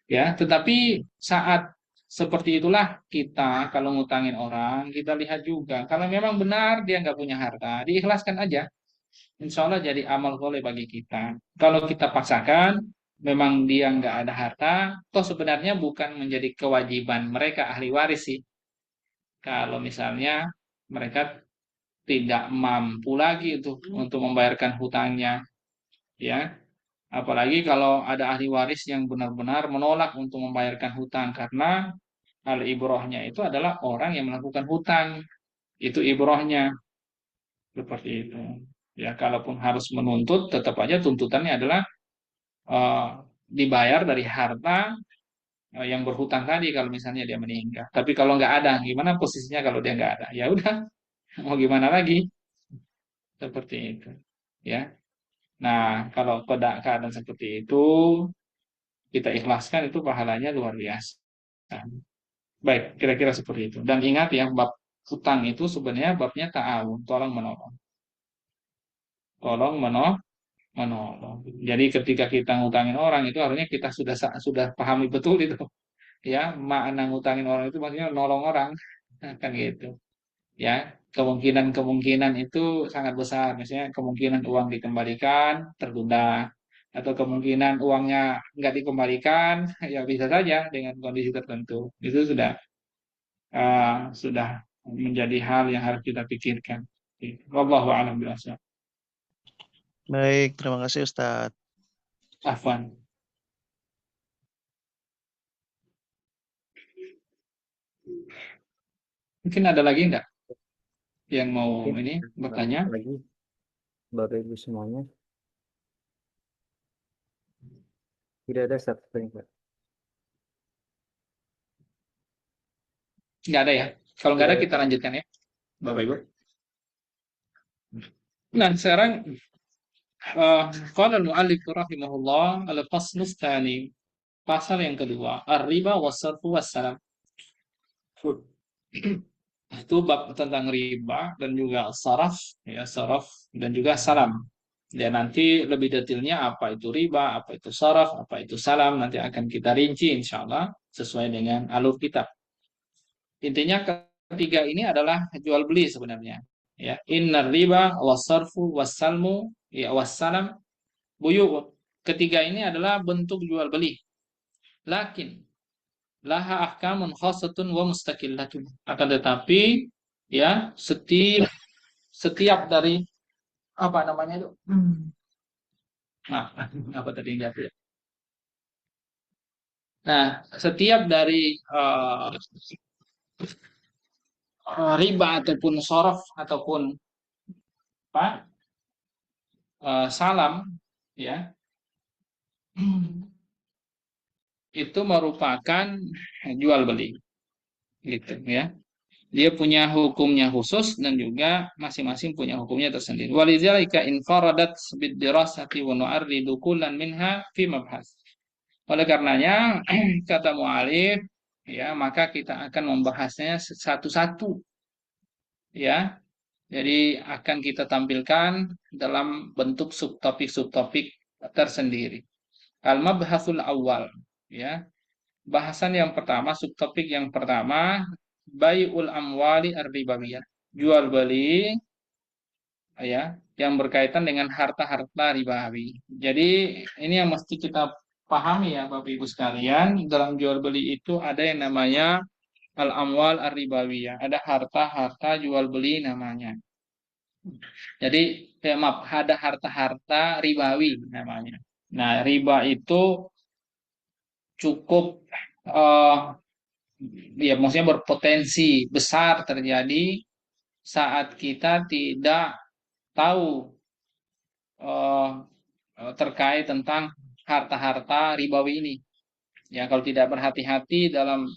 Ya, tetapi saat seperti itulah kita kalau ngutangin orang, kita lihat juga. Kalau memang benar dia nggak punya harta, diikhlaskan aja. Insya Allah jadi amal soleh bagi kita. Kalau kita paksakan, memang dia nggak ada harta, toh sebenarnya bukan menjadi kewajiban mereka ahli waris sih. Kalau misalnya mereka tidak mampu lagi untuk membayarkan hutangnya, ya. Apalagi kalau ada ahli waris yang benar-benar menolak untuk membayarkan hutang karena hal ibrohnya itu adalah orang yang melakukan hutang. Itu ibrohnya seperti itu. Ya, kalaupun harus menuntut, tetap aja tuntutannya adalah eh, dibayar dari harta yang berhutang tadi kalau misalnya dia meninggal. Tapi kalau nggak ada, gimana posisinya kalau dia nggak ada? Ya udah, mau gimana lagi? Seperti itu. Ya. Nah, kalau pada keadaan seperti itu, kita ikhlaskan itu pahalanya luar biasa. Baik, kira-kira seperti itu. Dan ingat ya, bab hutang itu sebenarnya babnya ta'awun, tolong menolong. Tolong menolong. Jadi ketika kita ngutangin orang itu harusnya kita sudah pahami betul itu. Ya, makna ngutangin orang itu maksudnya nolong orang. Nah, kan gitu. Ya, kemungkinan-kemungkinan itu sangat besar. Misalnya kemungkinan uang dikembalikan tertunda atau kemungkinan uangnya nggak dikembalikan, ya bisa saja dengan kondisi tertentu. Itu sudah menjadi hal yang harus kita pikirkan. Wallahu a'lam bishawab. Baik, terima kasih Ustadz. Afwan. Mungkin ada lagi enggak yang mau Mungkin ini bertanya? lagi Bapak Ibu semuanya. Tidak ada satu yang Pak. Enggak ada ya? Kalau enggak ada Tidak kita ada. lanjutkan ya, Bapak Ibu. Nah, sekarang qala al-mu'allif rahimahullah al-fasl tsani, pasal yang kedua, ar-riba was-sarfu was-salam. Itu bab tentang riba dan juga saraf, ya saraf dan juga salam. Ya nanti lebih detailnya apa itu riba, apa itu saraf, apa itu salam nanti akan kita rinci insya Allah sesuai dengan alur kitab. Intinya ketiga ini adalah jual beli sebenarnya. Ya, innar riba wasarfu wassalmu ya wassalam buyu. Ketiga ini adalah bentuk jual beli. Lakin laha ahkamun khassatun wa mustaqillatun. Akan tetapi ya setiap dari apa namanya itu? Nah, apa tadi yang jatuh ya? Nah, setiap dari riba ataupun sorof ataupun apa salam ya itu merupakan jual beli gitu ya. Dia punya hukumnya khusus dan juga masing-masing punya hukumnya tersendiri. Walidzalika infaradat bid-dirasati wa nu'arridu kullan minha fi mabhas. Oleh karenanya kata mu'alif ya maka kita akan membahasnya satu-satu ya. Jadi akan kita tampilkan dalam bentuk subtopik-subtopik tersendiri. Al-mabhasul awal ya. Bahasan yang pertama, subtopik yang pertama, bai'ul amwali ar-ribawiyah. Jual beli ya yang berkaitan dengan harta-harta ribawi. Jadi ini yang mesti kita pahami ya Bapak Ibu sekalian, dalam jual beli itu ada yang namanya al-amwal ar-ribawiyah, ada harta-harta jual beli namanya. Jadi maaf, ada harta-harta ribawi namanya. Nah, riba itu cukup ya maksudnya berpotensi besar terjadi saat kita tidak tahu eh, terkait tentang harta-harta ribawi ini. Ya, kalau tidak berhati-hati dalam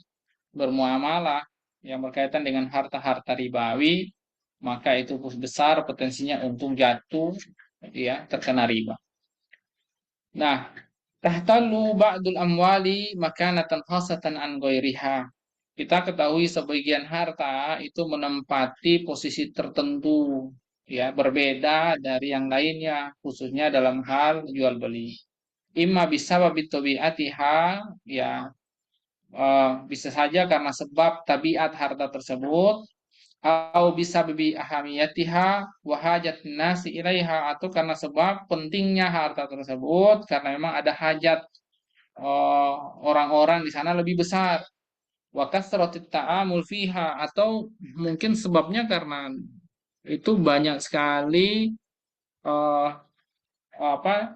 bermuamalah yang berkaitan dengan harta-harta ribawi, maka itu besar potensinya untuk jatuh ya terkena riba. Nah, tahtalu ba'dul amwali makanatan khasatan an ghairiha. Kita ketahui sebagian harta itu menempati posisi tertentu ya berbeda dari yang lainnya khususnya dalam hal jual beli. Imma bisa babit tabiatiha ya bisa saja karena sebab tabiat harta tersebut atau bisa bibi ahamiyatiha wa hajat nasi ilaiha atau karena sebab pentingnya harta tersebut karena memang ada hajat orang-orang di sana lebih besar wa kasratit ta'amul fiha atau mungkin sebabnya karena itu banyak sekali eh,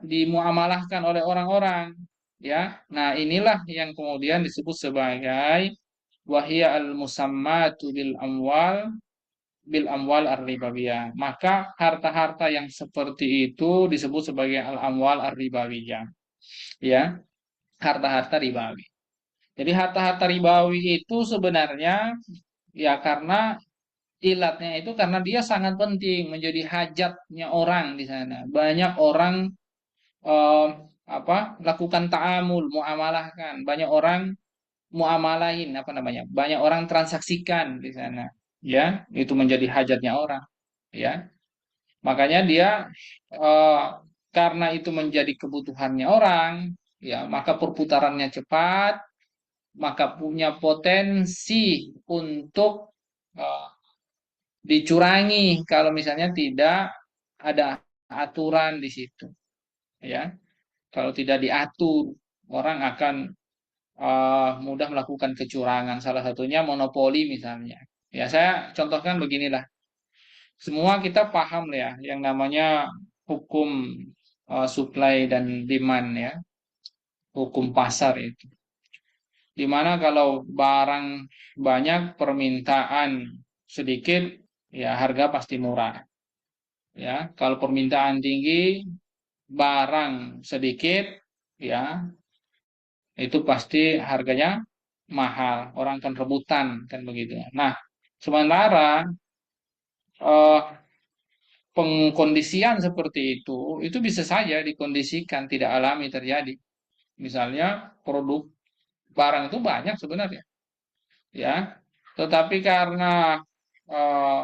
dimuamalahkan oleh orang-orang ya. Nah, inilah yang kemudian disebut sebagai wahya al-musammatu bil amwal ar-ribawiyah. Maka harta-harta yang seperti itu disebut sebagai al-amwal ar-ribawiyah. Ya, harta-harta ribawi. Jadi harta-harta ribawi itu sebenarnya ya karena ilatnya itu karena dia sangat penting menjadi hajatnya orang di sana. Banyak orang eh, lakukan ta'amul, muamalahkan. Banyak orang muamalahin apa namanya? Banyak orang transaksikan di sana. Ya, itu menjadi hajatnya orang, ya. Makanya dia eh, karena itu menjadi kebutuhannya orang, ya, maka perputarannya cepat, maka punya potensi untuk eh, dicurangi kalau misalnya tidak ada aturan di situ, ya. Kalau tidak diatur, orang akan mudah melakukan kecurangan. Salah satunya monopoli misalnya. Ya, saya contohkan beginilah. Semua kita paham ya, yang namanya hukum supply dan demand ya, hukum pasar itu. Dimana kalau barang banyak, permintaan sedikit, ya harga pasti murah. Ya, kalau permintaan tinggi, barang sedikit, ya itu pasti harganya mahal. Orang akan rebutan kan begitu. Nah, sementara eh, pengkondisian seperti itu bisa saja dikondisikan tidak alami terjadi. Misalnya produk barang itu banyak sebenarnya, ya, tetapi karena eh,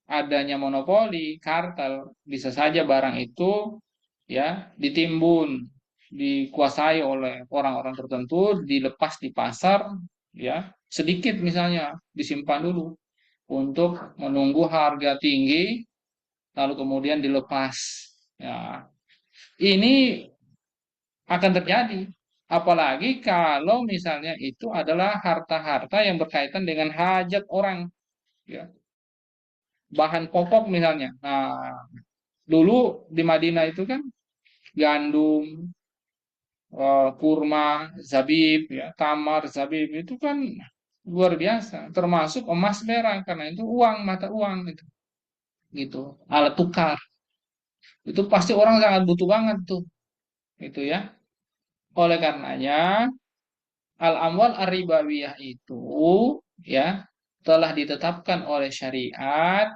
adanya monopoli, kartel, bisa saja barang itu ya ditimbun, dikuasai oleh orang-orang tertentu, dilepas di pasar, ya, sedikit misalnya disimpan dulu untuk menunggu harga tinggi lalu kemudian dilepas. Ya, ini akan terjadi Apalagi kalau misalnya itu adalah harta-harta yang berkaitan dengan hajat orang, ya. Bahan pokok misalnya. Nah, dulu di Madinah itu kan gandum, kurma, zabib, ya, tamar, zabib itu kan luar biasa. Termasuk emas perak karena itu uang, mata uang itu, gitu. Alat tukar. Itu pasti orang sangat butuh banget tuh, itu ya. Oleh karenanya al-amwal ar-ribawiyah itu ya telah ditetapkan oleh syariat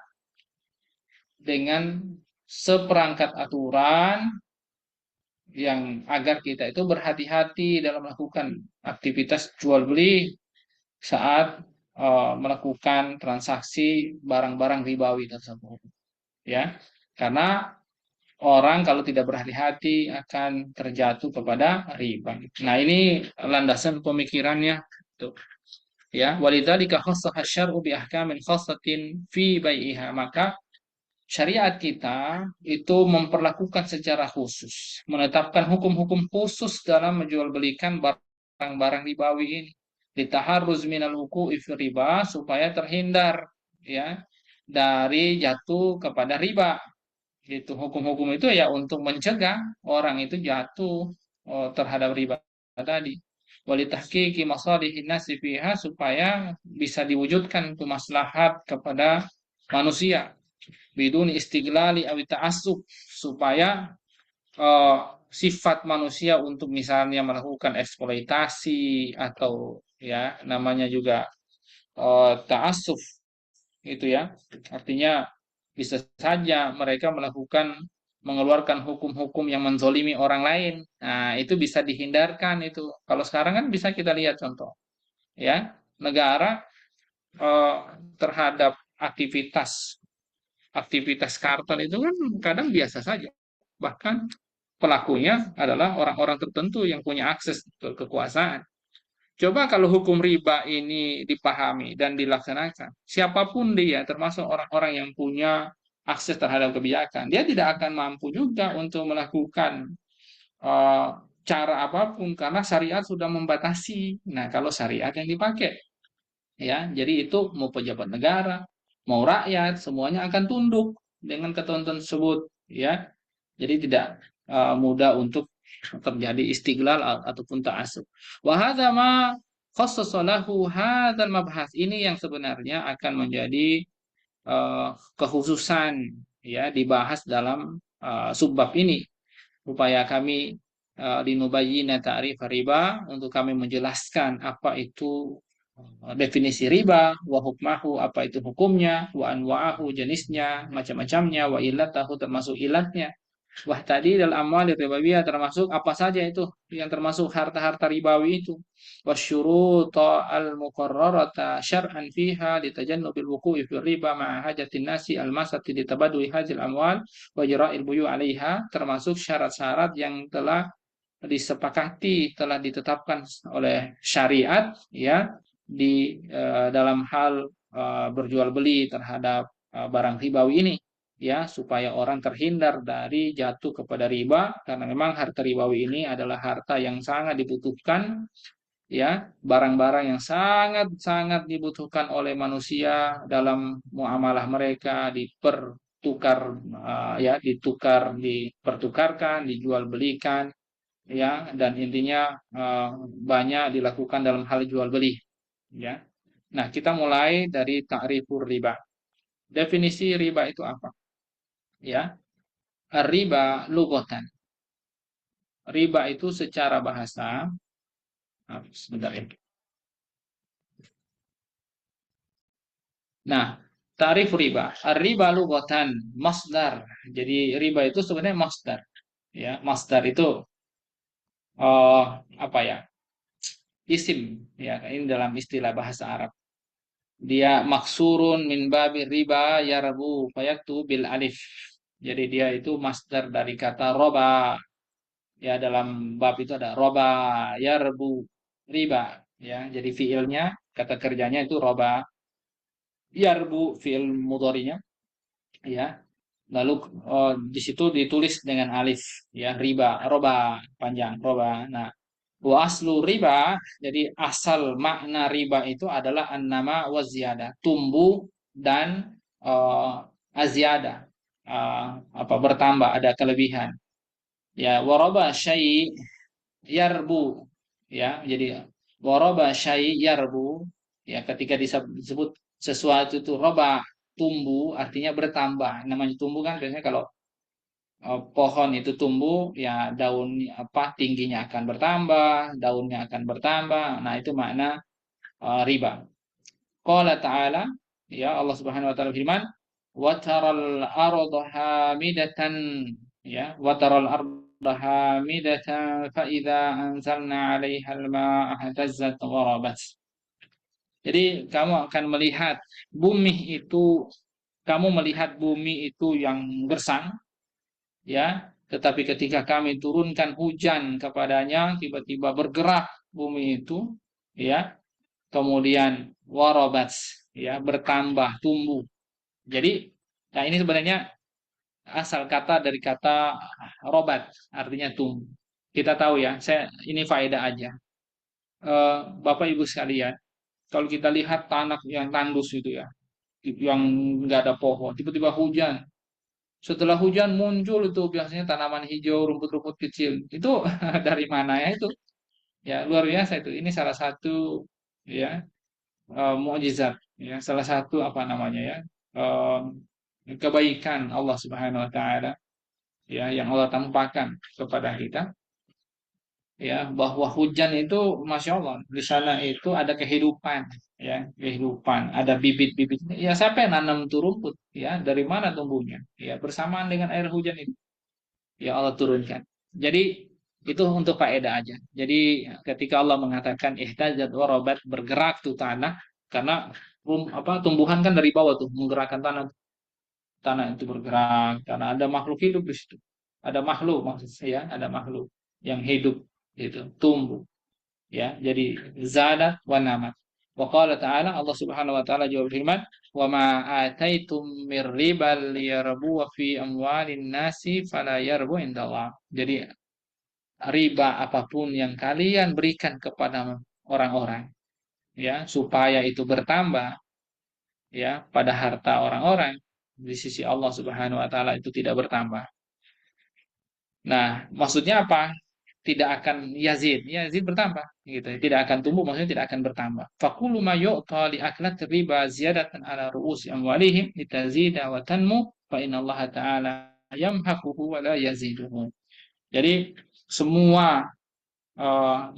dengan seperangkat aturan yang agar kita itu berhati-hati dalam melakukan aktivitas jual beli saat melakukan transaksi barang-barang ribawi tersebut, ya. Karena orang kalau tidak berhati-hati akan terjatuh kepada riba. Nah, ini landasan pemikirannya tuh, ya. Walidzalika khassaha syar'u bi ahkamin khassatin fi bai'iha. Maka syariat kita itu memperlakukan secara khusus, menetapkan hukum-hukum khusus dalam menjual belikan barang-barang ribawi ini. Ditaharruz minal wuqu'i fi riba, supaya terhindar ya dari jatuh kepada riba. Itu hukum-hukum itu ya untuk mencegah orang itu jatuh terhadap riba tadi. Walitahqiqi masalihin nasi fiha, supaya bisa diwujudkan kemaslahat kepada manusia bidun istiglali awi ta'assub, supaya eh, sifat manusia untuk misalnya melakukan eksploitasi atau ya namanya juga ta'assuf itu ya. Artinya bisa saja mereka mengeluarkan hukum-hukum yang menzolimi orang lain. Nah, itu bisa dihindarkan itu. Kalau sekarang kan bisa kita lihat contoh ya, negara eh, terhadap aktivitas kartel itu kan kadang biasa saja. Bahkan pelakunya adalah orang-orang tertentu yang punya akses ke kekuasaan. Coba kalau hukum riba ini dipahami dan dilaksanakan, siapapun dia, termasuk orang-orang yang punya akses terhadap kebijakan, dia tidak akan mampu juga untuk melakukan eh, cara apapun karena syariat sudah membatasi. Nah, kalau syariat yang dipakai, ya, jadi itu mau pejabat negara, mau rakyat, semuanya akan tunduk dengan ketentuan tersebut, ya. Jadi tidak mudah untuk terjadi istiglal ataupun ta'assub. Wa hadza ma khassasa lahu hadzal mabhas. Ini yang sebenarnya akan menjadi kekhususan ya dibahas dalam subbab ini. Upaya kami linubayyina ta'rif riba, untuk kami menjelaskan apa itu definisi riba, wa hukmahu, apa itu hukumnya, wa anwa'ahu, jenisnya, macam-macamnya, wa illatahu, termasuk ilatnya. Wah, tadi dalam amwal ribawiyah termasuk apa saja itu yang termasuk harta-harta ribawi itu. Wasyuruta al-muqarrarata syar'an fiha litajannubil wuqu'i fi riba ma'a hajatin nasi al-masati litabadui hadzal amwal wa jara'il buyu 'alaiha, termasuk syarat-syarat yang telah disepakati, telah ditetapkan oleh syariat ya di dalam hal berjual beli terhadap barang ribawi ini, ya, supaya orang terhindar dari jatuh kepada riba, karena memang harta ribawi ini adalah harta yang sangat dibutuhkan, ya, barang-barang yang sangat-sangat dibutuhkan oleh manusia dalam muamalah mereka, ya, dipertukarkan, dijual belikan, ya, dan intinya banyak dilakukan dalam hal jual beli, ya. Nah, kita mulai dari ta'rifur riba. Definisi riba itu apa? Ya, riba lughatan. Riba itu secara bahasa, sebentar ya. Nah, tarif riba. Riba lughatan masdar. Jadi riba itu sebenarnya masdar. Ya, masdar itu apa ya? Isim, ya, ini dalam istilah bahasa Arab. Dia maksurun min babi riba yarbu fayaktu bil alif. Jadi dia itu masdar dari kata roba. Ya, dalam bab itu ada roba yarbu riba. Ya, jadi fiilnya, kata kerjanya itu roba. Yarbu fiil mudhari'nya, ya. Lalu di situ ditulis dengan alif, ya, riba, roba, panjang roba. Nah, Wa aslu riba, jadi asal makna riba itu adalah annama wa ziyada, tumbuh dan aziada, apa bertambah, ada kelebihan. Ya, waraba syai yarbu, ya, jadi waraba syai yarbu, ya, ketika disebut sesuatu itu roba, tumbuh, artinya bertambah. Namanya tumbuh kan biasanya kalau pohon itu tumbuh, ya daun apa tingginya akan bertambah, daunnya akan bertambah. Nah, itu makna riba. Qala ta'ala, ya Allah Subhanahu wa taala firman, wa taral arda hamidatan, ya, wa taral arda hamidatan fa idza anzalna 'alaiha al-ma'a ihtazzat wa rabat. Jadi kamu akan melihat bumi itu, kamu melihat bumi itu yang gersang, ya, tetapi ketika kami turunkan hujan kepadanya, tiba-tiba bergerak bumi itu, ya, kemudian warobats, ya, bertambah, tumbuh. Jadi, nah ini sebenarnya asal kata dari kata robat, artinya tumbuh. Kita tahu ya, ini faedah aja. Bapak Ibu sekalian, kalau kita lihat tanah yang tandus itu ya, yang nggak ada pohon, tiba-tiba hujan. Setelah hujan muncul itu biasanya tanaman hijau, rumput-rumput kecil. Itu dari mana ya itu? Ya, luar biasa itu. Ini salah satu, ya, mukjizat, ya, salah satu apa namanya ya? Kebaikan Allah Subhanahu wa taala, ya, yang Allah tampakkan kepada kita, ya, bahwa hujan itu Masya Allah di sana itu ada kehidupan, ya, kehidupan, ada bibit-bibit, ya, siapa yang nanam itu rumput, ya, dari mana tumbuhnya, ya, bersamaan dengan air hujan itu, ya, Allah turunkan. Jadi itu untuk faedah aja. Jadi ketika Allah mengatakan ihtazat warabat, bergerak tuh tanah, karena tumbuhan kan dari bawah tuh menggerakkan tanah, tanah itu bergerak karena ada makhluk hidup di situ. Ada makhluk, maksud saya ada makhluk yang hidup itu tumbuh, ya. Jadi zadat wa namat. Wa qala ta'ala, Allah Subhanahu wa taala juga berfirman, wa ma ataitum mir ribal yarbu fi amwalin nasi fala yarbu indallah. Jadi riba apapun yang kalian berikan kepada orang-orang, ya, supaya itu bertambah, ya, pada harta orang-orang, di sisi Allah Subhanahu wa taala itu tidak bertambah. Nah, maksudnya apa? Tidak akan yazid, yazid bertambah gitu. Tidak akan tumbuh, maksudnya tidak akan bertambah. Faqulu ma yu'ta li aklat riba ziyadatan ala ru'usi amwalihim litazida wa tanmu fa innallaha ta'ala yamhaquhu wa la yaziduhu. Jadi semua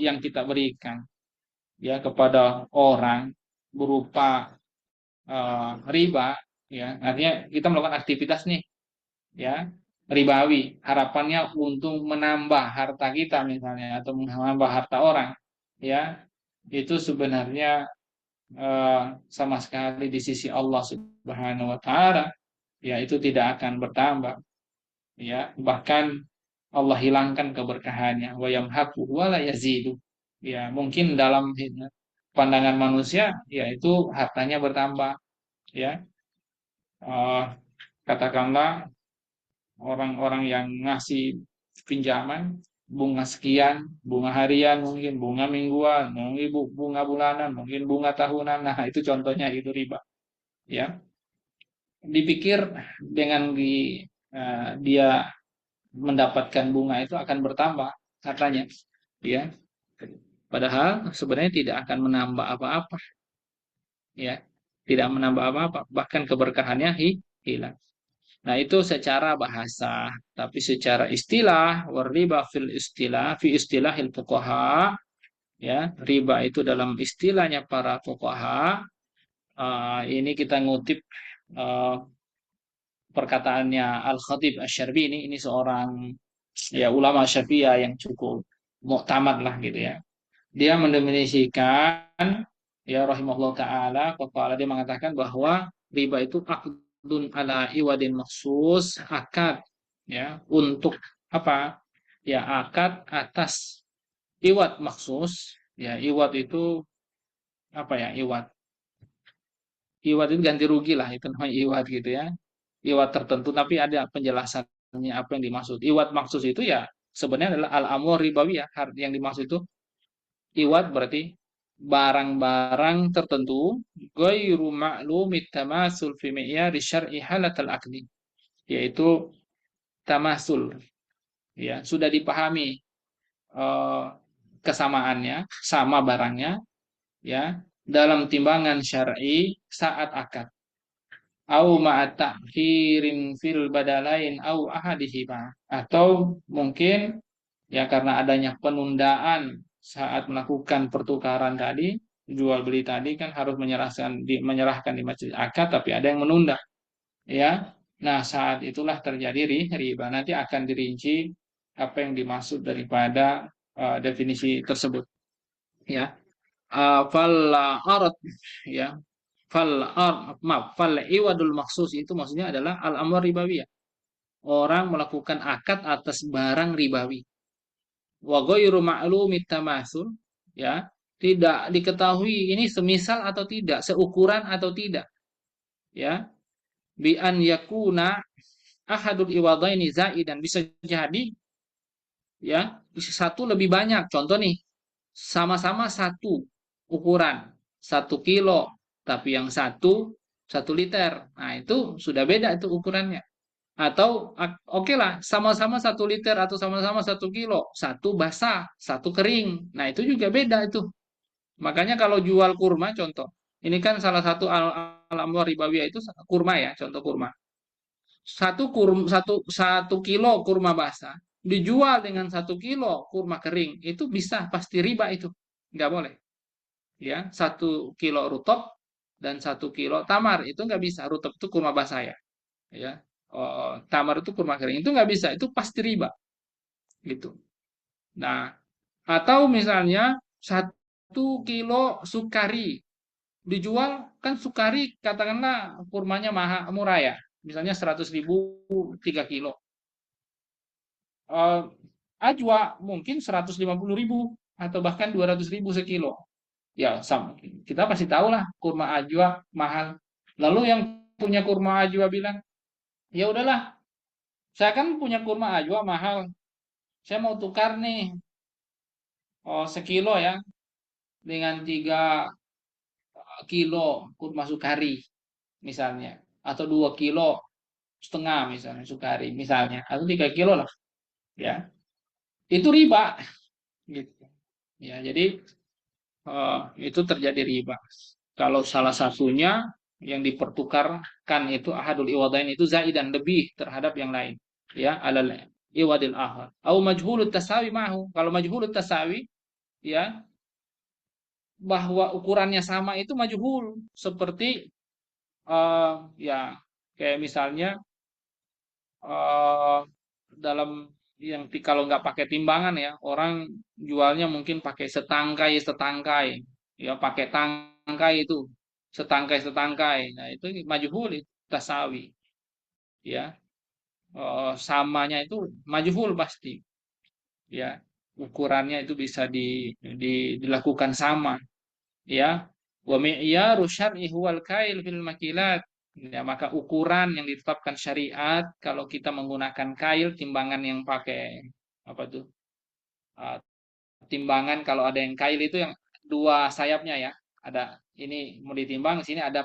yang kita berikan, ya, kepada orang berupa riba, ya, artinya kita melakukan aktivitas nih, ya, ribawi, harapannya untuk menambah harta kita misalnya atau menambah harta orang, ya, itu sebenarnya sama sekali di sisi Allah Subhanahu wa taala, ya, itu tidak akan bertambah, ya, bahkan Allah hilangkan keberkahannya, wa yamhaqu wa la yazidu. Ya, mungkin dalam pandangan manusia, ya, itu hartanya bertambah, ya. Katakanlah orang-orang yang ngasih pinjaman bunga sekian, bunga harian mungkin, bunga mingguan, mungkin bunga bulanan, mungkin bunga tahunan. Nah, itu contohnya itu riba, ya. Dipikir dengan dia mendapatkan bunga itu akan bertambah katanya, ya. Padahal sebenarnya tidak akan menambah apa-apa, ya. Tidak menambah apa-apa, bahkan keberkahannya hilang. Nah, itu secara bahasa, tapi secara istilah, wariba fil istilah, fi istilahil fuqaha, ya, riba itu dalam istilahnya para fuqaha. Ini kita ngutip perkataannya Al-Khatib Asy-Syarbini, ini seorang, ya, ulama Syafi'iyah yang cukup muktamad lah gitu ya. Dia mendefinisikan, ya, rahimahullah taala, kepala dia mengatakan bahwa riba itu akdun ala iwadin maksus, akad, ya, untuk apa? Ya, akad atas iwad maksus, ya, iwad itu apa ya? Iwad itu ganti rugi lah, itu namanya iwad gitu ya. Iwad tertentu, tapi ada penjelasannya apa yang dimaksud. Iwad maksus itu ya sebenarnya adalah al-amur ribawiyah, yang dimaksud itu Iwad berarti barang-barang tertentu ghairu ma'lumit tamasul fi mi'yari syar'i halatal aqdi, yaitu tamasul, ya sudah dipahami eh, kesamaannya, sama barangnya, ya dalam timbangan syar'i saat akad. Au ma'at ta'khirin fil badalain au ahadihima, atau mungkin ya karena adanya penundaan saat melakukan pertukaran tadi, jual beli tadi kan harus menyerahkan di majelis akad, tapi ada yang menunda, ya. Nah, saat itulah terjadi riba. Nanti akan dirinci apa yang dimaksud daripada definisi tersebut, ya. Fal arad, ya. Fal iwadul maksus itu maksudnya adalah al-amwar ribawiyah. Orang melakukan akad atas barang ribawi. Wa ghairu ma'lumit tamasul, ya, tidak diketahui ini semisal atau tidak, seukuran atau tidak, ya. Bi an yakuna ahadul iwadaini zaidan, bisa jadi ya bisa satu lebih banyak. Contoh nih, sama-sama satu ukuran 1 kilo, tapi yang satu liter. Nah itu sudah beda itu ukurannya. Atau oke lah, sama-sama 1 liter atau sama-sama 1 kilo, satu basah, satu kering. Nah itu juga beda itu. Makanya kalau jual kurma, contoh, ini kan salah satu al-amwar ribawiyah itu kurma ya, contoh kurma. 1 kilo kurma basah dijual dengan 1 kilo kurma kering, itu bisa pasti riba, itu nggak boleh, ya. 1 kilo rutop dan 1 kilo tamar itu nggak bisa. Rutop itu kurma basah ya, ya. Oh, tamar itu kurma kering, itu nggak bisa, itu pasti riba gitu. Nah, atau misalnya 1 kilo sukari dijual, kan sukari katakanlah kurmanya mahal, murah ya, misalnya 100.000 3 kilo. Eh, Ajwa mungkin 150.000 atau bahkan 200.000 sekilo. Ya, sama. Kita pasti tahu lah kurma ajwa mahal. Lalu yang punya kurma ajwa bilang, ya udahlah, saya kan punya kurma ajwa mahal. Saya mau tukar nih, sekilo ya, dengan 3 kilo kurma sukari misalnya, atau 2,5 kilo misalnya sukari misalnya, atau 3 kilo lah, ya. Itu riba, gitu. Ya, jadi itu terjadi riba. Kalau salah satunya yang dipertukarkan itu ahadul iwadain itu zaidan, lebih terhadap yang lain, ya, alal iwadil ahad. Au majhulut tasawi mahu. Kalau majhulut tasawi, ya, bahwa ukurannya sama itu majhul, seperti ya kayak misalnya eh, dalam yang kalau nggak pakai timbangan ya, orang jualnya mungkin pakai setangkai, ya pakai tangkai itu setangkai. Nah itu majhul, itu tasawi, ya. Samanya itu majhul pasti, ya. Ukurannya itu bisa dilakukan sama, ya. Wa mi'yaru syar'i huwal kail fil makilat. Ya, maka ukuran yang ditetapkan syariat kalau kita menggunakan kail, timbangan yang pakai apa tuh? Ah, timbangan kalau ada yang kail itu yang dua sayapnya ya. Ada ini mau ditimbang, di sini ada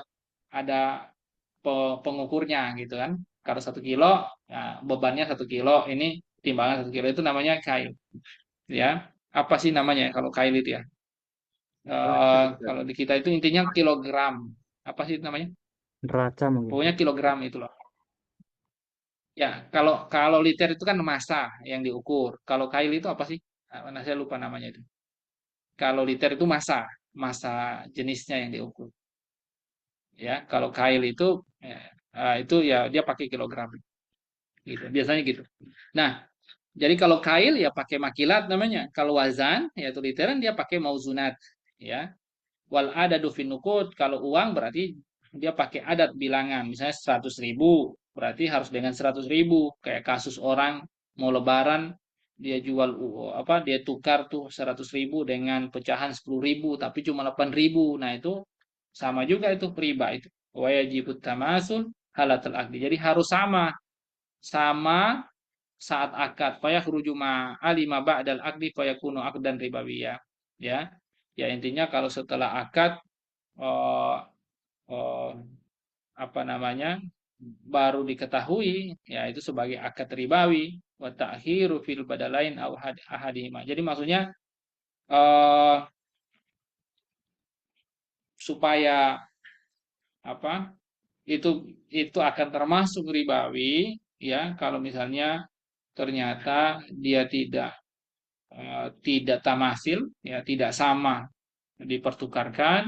pengukurnya gitu kan. Kalau 1 kilo, ya, bebannya 1 kilo, ini timbangan 1 kilo, itu namanya kail. Ya, apa sih namanya ya kalau kail itu ya? Kalau di kita itu intinya kilogram. Apa sih namanya? Neraca mungkin. Pokoknya kilogram itu loh. Ya, kalau kalau liter itu kan massa yang diukur. Kalau kail itu apa sih? Nah, saya lupa namanya itu. Kalau liter itu massa jenisnya yang diukur. Ya, kalau kail itu ya dia pakai kilogram gitu. Biasanya gitu. Nah, jadi kalau kail ya pakai makilat namanya. Kalau wazan yaitu literan dia pakai mauzunat, ya. Wal adadu fin nuqud, kalau uang berarti dia pakai adat bilangan, misalnya 100.000 berarti harus dengan 100.000. Kayak kasus orang mau lebaran, dia jual apa, dia tukar tuh 100.000 dengan pecahan 10.000 tapi cuma 8.000. Nah itu sama juga, itu riba itu. Wa yajibut tamasul halatul akdi, jadi harus sama sama saat akad. Fayakhruju ma alima ba'dal akdi fayakunu akdan ribawiyah. ya. Ya intinya kalau setelah akad eh, eh, apa namanya baru diketahui ya itu sebagai akad ribawi wa ta'khiru fil badalain aw ahadihima. Jadi maksudnya eh, supaya apa itu akan termasuk ribawi ya kalau misalnya ternyata dia tidak tamasil ya tidak sama dipertukarkan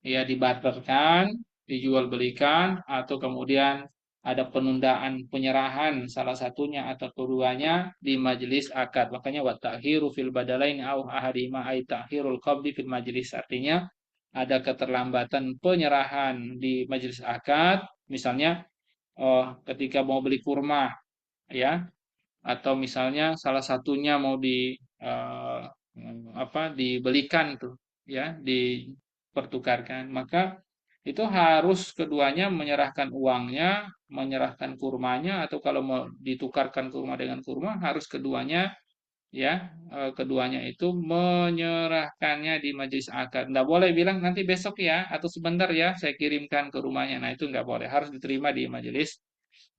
ya dibarterkan, dijual belikan, atau kemudian ada penundaan penyerahan salah satunya atau keduanya di majelis akad. Makanya wa ta'khiru fil badalain au ahadima ay ta'khirul qabdi fil majelis. Artinya ada keterlambatan penyerahan di majelis akad, misalnya ketika mau beli kurma ya atau misalnya salah satunya mau dibelikan tuh ya dipertukarkan maka itu harus keduanya menyerahkan uangnya menyerahkan kurmanya atau kalau mau ditukarkan kurma dengan kurma harus keduanya ya keduanya itu menyerahkannya di majelis akad. Nggak boleh bilang nanti besok ya atau sebentar ya saya kirimkan ke rumahnya. Nah itu nggak boleh harus diterima di majelis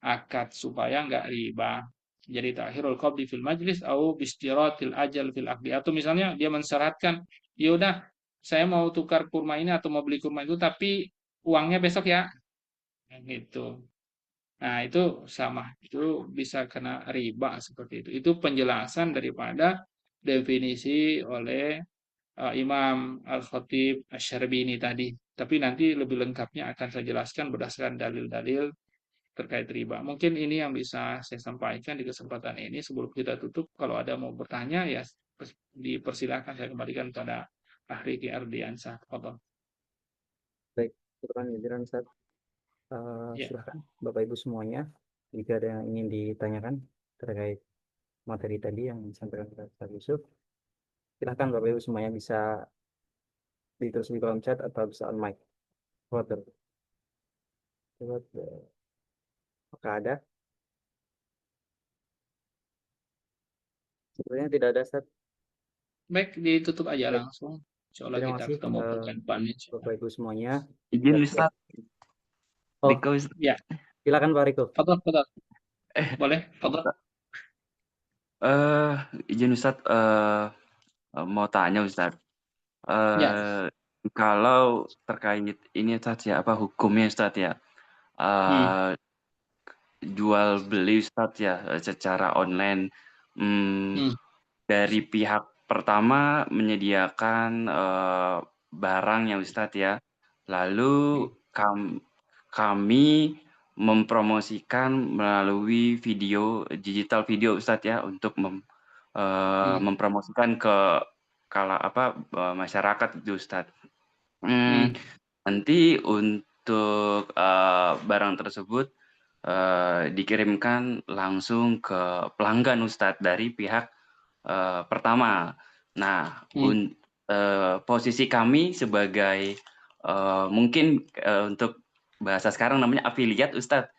akad supaya nggak riba. Jadi takhirul qabdi fil majlis au bistiratil ajal fil akdi. Atau misalnya dia mensyaratkan, ya udah saya mau tukar kurma ini atau mau beli kurma itu tapi uangnya besok ya. Nah, gitu. Nah, itu sama. Itu bisa kena riba seperti itu. Itu penjelasan daripada definisi oleh Imam Al-Khatib Asy-Syarbini tadi. Tapi nanti lebih lengkapnya akan saya jelaskan berdasarkan dalil-dalil terkait riba. Mungkin ini yang bisa saya sampaikan di kesempatan ini. Sebelum kita tutup, kalau ada mau bertanya ya dipersilakan saya kembalikan kepada Ahli Ardiansah. Fadhol. Baik, syukran jazilan Ustaz. Ya. Silakan Bapak Ibu semuanya jika ada yang ingin ditanyakan terkait materi tadi yang disampaikan oleh Ustaz Yusuf. Silakan Bapak Ibu semuanya bisa ditulis di kolom chat atau bisa on mic. Fadhol. Apakah ada? Sebenarnya tidak ada, Ustaz. Baik, ditutup aja Baik, langsung. Insya Allah terima kita kasih ketemu pekan depan. Bapak Ibu semuanya. Izin Ustaz, Oh, Riko Ustaz. Ya, silakan Pak Riko. Fadhol. Eh, Boleh, Fadhol. izin Ustaz, mau tanya Ustaz. Ya. Kalau terkait ini Ustaz ya, apa hukumnya Ustaz ya? Jual beli Ustaz ya, secara online. Dari pihak pertama menyediakan barang ya Ustaz ya. Lalu kami mempromosikan melalui digital video Ustaz ya untuk mempromosikan ke masyarakat itu Ustaz. Nanti untuk barang tersebut dikirimkan langsung ke pelanggan Ustadz dari pihak pertama. Nah, posisi kami sebagai mungkin untuk bahasa sekarang namanya afiliat Ustadz.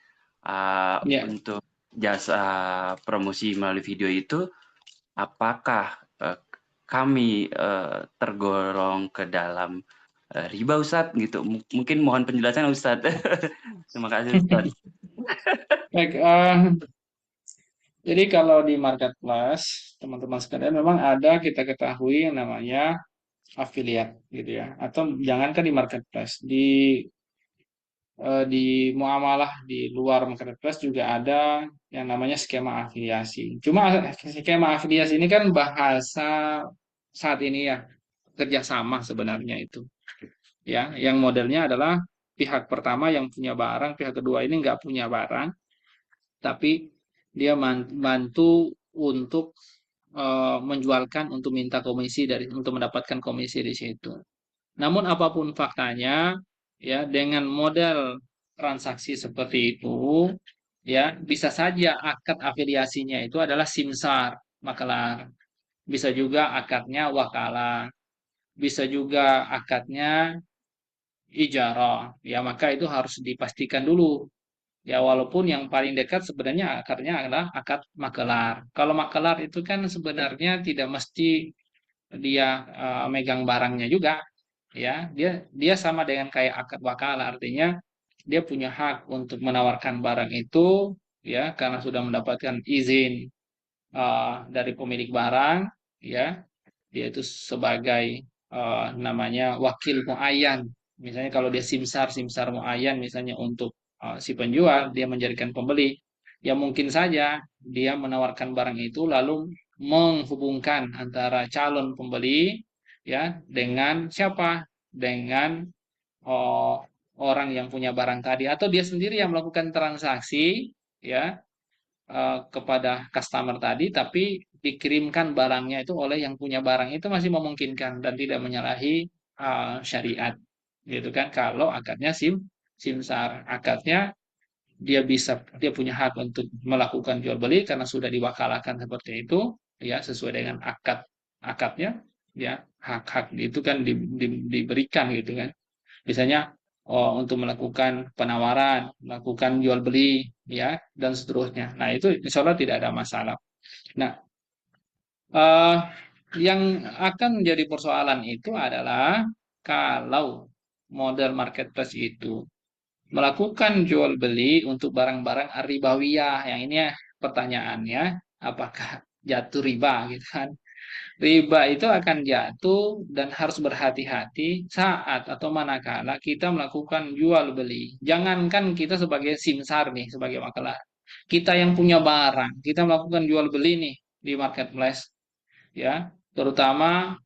Untuk jasa promosi melalui video itu, apakah kami tergolong ke dalam riba Ustadz gitu? Mungkin mohon penjelasan Ustadz. Terima kasih Ustadz. Baik, jadi kalau di marketplace, teman-teman sekalian memang ada kita ketahui yang namanya affiliate gitu ya. Atau jangankan di marketplace, di muamalah di luar marketplace juga ada yang namanya skema afiliasi. Cuma skema afiliasi ini kan bahasa saat ini ya kerjasama sebenarnya itu. Ya, yang modelnya adalah pihak pertama yang punya barang, pihak kedua ini nggak punya barang, tapi dia bantu untuk menjualkan untuk minta komisi untuk mendapatkan komisi di situ. Namun apapun faktanya, ya dengan model transaksi seperti itu, ya bisa saja akad afiliasinya itu adalah simsar, makelar. Bisa juga akadnya wakalah, bisa juga akadnya ijarah. Ya maka itu harus dipastikan dulu. Ya walaupun yang paling dekat sebenarnya akarnya adalah akad makelar. Kalau makelar itu kan sebenarnya tidak mesti dia megang barangnya juga, ya dia sama dengan kayak akad wakalah, artinya dia punya hak untuk menawarkan barang itu, ya, karena sudah mendapatkan izin dari pemilik barang, ya, dia itu sebagai namanya wakil muayyan. Misalnya kalau dia simsar muayyan misalnya untuk si penjual, dia menjadikan pembeli, ya mungkin saja dia menawarkan barang itu lalu menghubungkan antara calon pembeli, ya, dengan siapa? Dengan oh, orang yang punya barang tadi, atau dia sendiri yang melakukan transaksi, ya, kepada customer tadi, tapi dikirimkan barangnya itu oleh yang punya barang, itu masih memungkinkan dan tidak menyalahi syariat, gitu kan? Kalau akadnya simsar, akadnya dia punya hak untuk melakukan jual beli karena sudah diwakalakan seperti itu, ya, sesuai dengan akadnya, ya, hak-hak itu kan diberikan, gitu kan? Misalnya untuk melakukan penawaran, melakukan jual beli, ya, dan seterusnya. Nah, itu insya Allah tidak ada masalah. Nah, eh, yang akan menjadi persoalan itu adalah kalau model marketplace itu melakukan jual beli untuk barang-barang ribawiyah. Yang ini ya pertanyaannya, apakah jatuh riba, gitu kan? Riba itu akan jatuh dan harus berhati-hati saat atau manakala kita melakukan jual beli. Jangankan kita sebagai simsar nih, sebagai wakalah. Kita yang punya barang, kita melakukan jual beli nih di marketplace, ya, terutama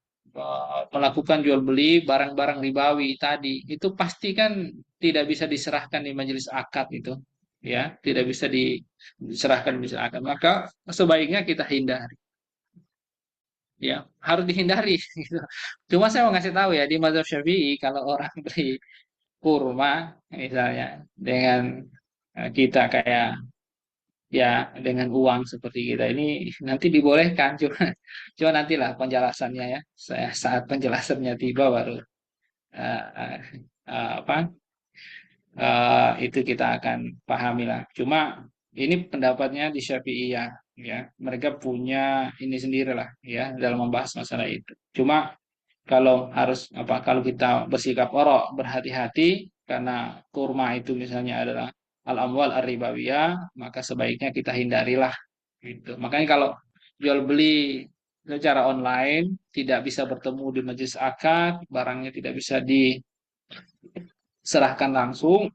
melakukan jual beli barang-barang ribawi tadi, itu pasti kan tidak bisa diserahkan di majelis akad itu, ya, tidak bisa diserahkan di majelis akad. Maka sebaiknya kita hindari, ya, harus dihindari gitu. Cuma saya mau ngasih tahu ya, di mazhab Syafi'i kalau orang beli kurma misalnya dengan kita kayak, ya, dengan uang seperti kita ini nanti dibolehkan, cuma nantilah penjelasannya, ya, saya saat penjelasannya tiba baru eh, eh, apa itu kita akan pahami lah. Cuma ini pendapatnya di Syafi'iyah, ya, mereka punya ini sendiri lah, ya, dalam membahas masalah itu. Cuma kalau kita bersikap orok, berhati-hati karena kurma itu misalnya adalah al-amwal ar-ribawiyah, maka sebaiknya kita hindarilah, gitu. Makanya kalau jual beli secara online tidak bisa bertemu di majelis akad, barangnya tidak bisa diserahkan langsung,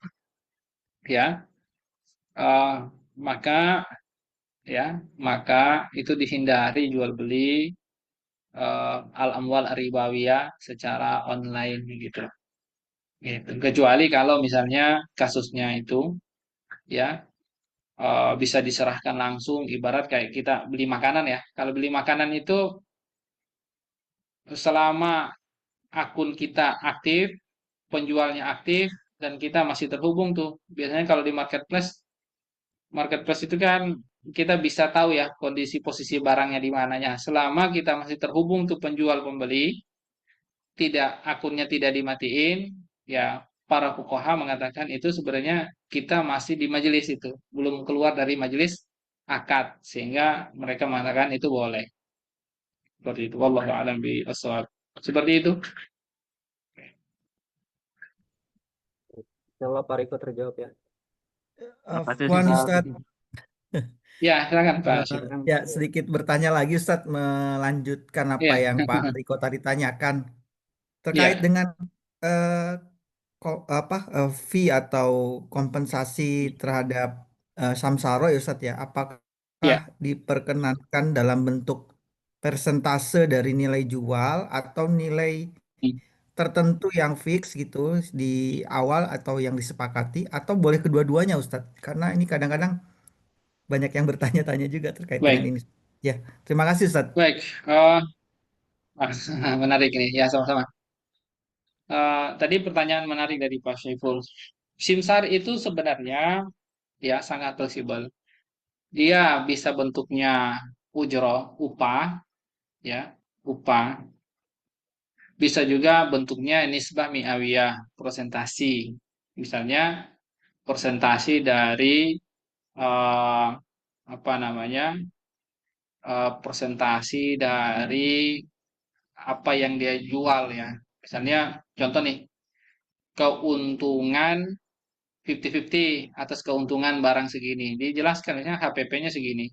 ya, eh, maka ya maka itu dihindari jual beli al-amwal ar-ribawiyah secara online, gitu. Gitu. Kecuali kalau misalnya kasusnya itu, ya, bisa diserahkan langsung, ibarat kayak kita beli makanan, ya. Kalau beli makanan itu selama akun kita aktif, penjualnya aktif, dan kita masih terhubung tuh. Biasanya kalau di marketplace, marketplace itu kan kita bisa tahu ya kondisi posisi barangnya di mananya. Selama kita masih terhubung tuh penjual pembeli, tidak, akunnya tidak dimatiin, ya, para fuqaha mengatakan itu sebenarnya kita masih di majelis itu, belum keluar dari majelis akad, sehingga mereka mengatakan itu boleh. Seperti itu. Wallahu a'lam bishawab. Seperti itu. Insyaallah Pak Riko terjawab ya. Apa tuh Afwan Ustaz? Ustadz. Ya, silakan Pak Eh, Syif. ya sedikit bertanya lagi Ustadz, melanjutkan apa Ya, yang Pak Riko tadi tanyakan terkait ya, dengan eh, fee atau kompensasi terhadap samsara ya Ustadz ya. Apakah ya. diperkenankan dalam bentuk persentase dari nilai jual atau nilai tertentu yang fix gitu di awal atau yang disepakati, atau boleh kedua-duanya Ustadz? Karena ini kadang-kadang banyak yang bertanya-tanya juga terkait dengan Baik, ini. Ya, terima kasih Ustadz. baik. Menarik nih. Ya, sama-sama. Tadi pertanyaan menarik dari Pak Syaiful. Simsar itu sebenarnya, ya, sangat fleksibel. Dia bisa bentuknya ujroh, upah, ya, upah. Bisa juga bentuknya nisbah mi'awiyah, presentasi. Misalnya presentasi dari eh, apa namanya? Presentasi dari apa yang dia jual ya. Misalnya contoh nih, keuntungan 50-50 atas keuntungan barang segini. Dijelaskan misalnya HPP-nya segini.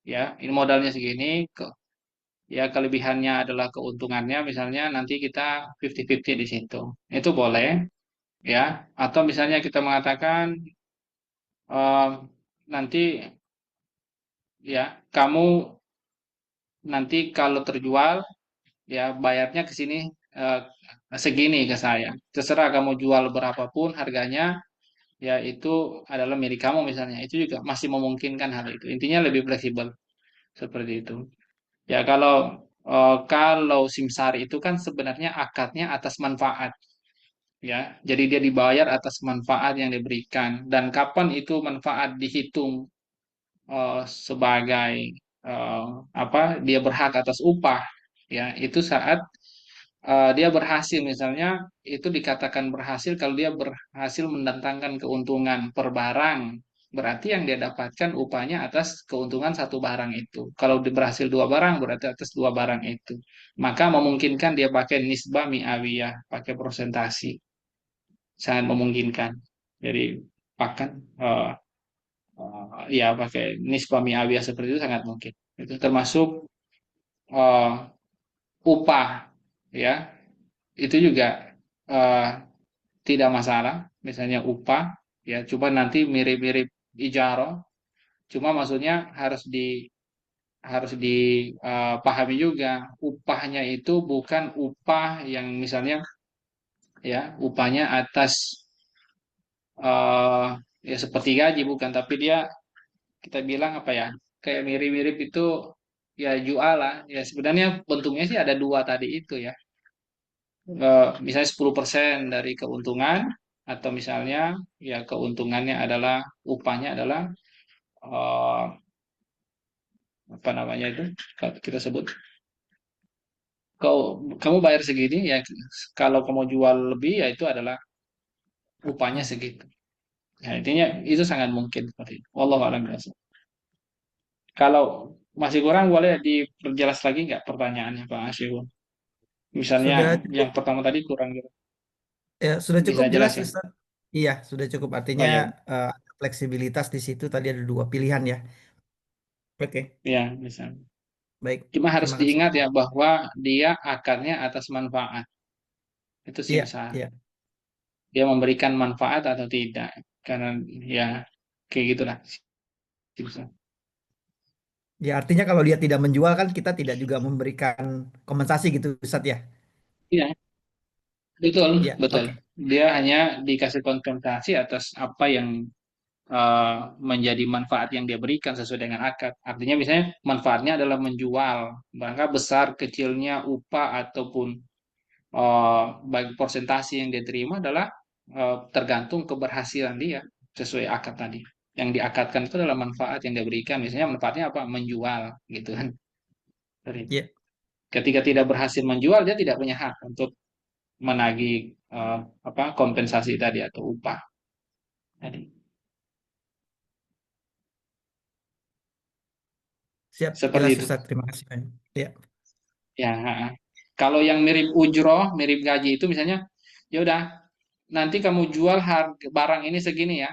Ya, ini modalnya segini, ya kelebihannya adalah keuntungannya misalnya nanti kita 50-50 di situ. Itu boleh ya. Atau misalnya kita mengatakan eh, nanti ya kamu nanti kalau terjual ya bayarnya ke sini eh, segini ke saya. Terserah kamu jual berapapun harganya ya itu adalah milik kamu misalnya. Itu juga masih memungkinkan hal itu. Intinya lebih fleksibel seperti itu. Ya kalau simsari itu kan sebenarnya akadnya atas manfaat ya. Jadi dia dibayar atas manfaat yang diberikan dan kapan itu manfaat dihitung sebagai apa dia berhak atas upah ya itu saat dia berhasil misalnya itu dikatakan berhasil kalau dia berhasil mendatangkan keuntungan per barang berarti yang dia dapatkan upahnya atas keuntungan satu barang itu kalau dia berhasil dua barang berarti atas dua barang itu maka memungkinkan dia pakai nisbah mi'awiyah pakai persentasi sangat memungkinkan jadi bahkan ya pakai nisbah mi'awiyah seperti itu sangat mungkin itu termasuk eh, upah ya itu juga eh, tidak masalah misalnya upah ya coba nanti mirip-mirip ijarah cuma maksudnya harus dipahami juga upahnya itu bukan upah yang misalnya ya upahnya atas eh, ya seperti gaji bukan tapi dia kita bilang apa ya kayak mirip-mirip itu ya jualah ya sebenarnya bentuknya sih ada dua tadi itu ya misalnya 10% dari keuntungan atau misalnya ya keuntungannya adalah upahnya adalah eh, apa namanya itu kita sebut kau kamu bayar segini ya kalau kamu jual lebih ya itu adalah upahnya segitu. Nah, intinya itu sangat mungkin seperti itu. Wallahu a'lam bishawab. Kalau masih kurang boleh diperjelas lagi nggak pertanyaannya Pak Asyikun? Misalnya Sudah cukup, yang pertama tadi kurang gitu. ya, sudah Bisa cukup jelas, jelas ya? Ustaz. Iya, sudah cukup. Oh Artinya ya, ada fleksibilitas di situ. Tadi ada dua pilihan ya. Oke, ya bisa. baik. Cuma harus Terima kasih. diingat ya bahwa dia akarnya atas manfaat. Itu Iya, simsar. iya. Dia memberikan manfaat atau tidak. Karena ya kayak gitulah simsar. Ya, artinya kalau dia tidak menjual kan kita tidak juga memberikan kompensasi gitu, Ustaz ya. Iya, betul, Iya, betul. oke. Dia hanya dikasih kompensasi atas apa yang eh, menjadi manfaat yang dia berikan sesuai dengan akad. Artinya misalnya manfaatnya adalah menjual, maka besar kecilnya upah ataupun bagi persentase yang dia terima adalah tergantung keberhasilan dia sesuai akad tadi. Yang diakadkan itu adalah manfaat yang dia berikan. Misalnya manfaatnya apa? Menjual, gitu kan. Iya, Ketika tidak berhasil menjual, dia tidak punya hak untuk menagih apa kompensasi tadi atau upah tadi. siap. Seperti Jelas, itu. Ustaz. Terima kasih banyak. Iya, Ya, kalau yang mirip ujroh, mirip gaji itu misalnya, ya udah, nanti kamu jual harga barang ini segini ya.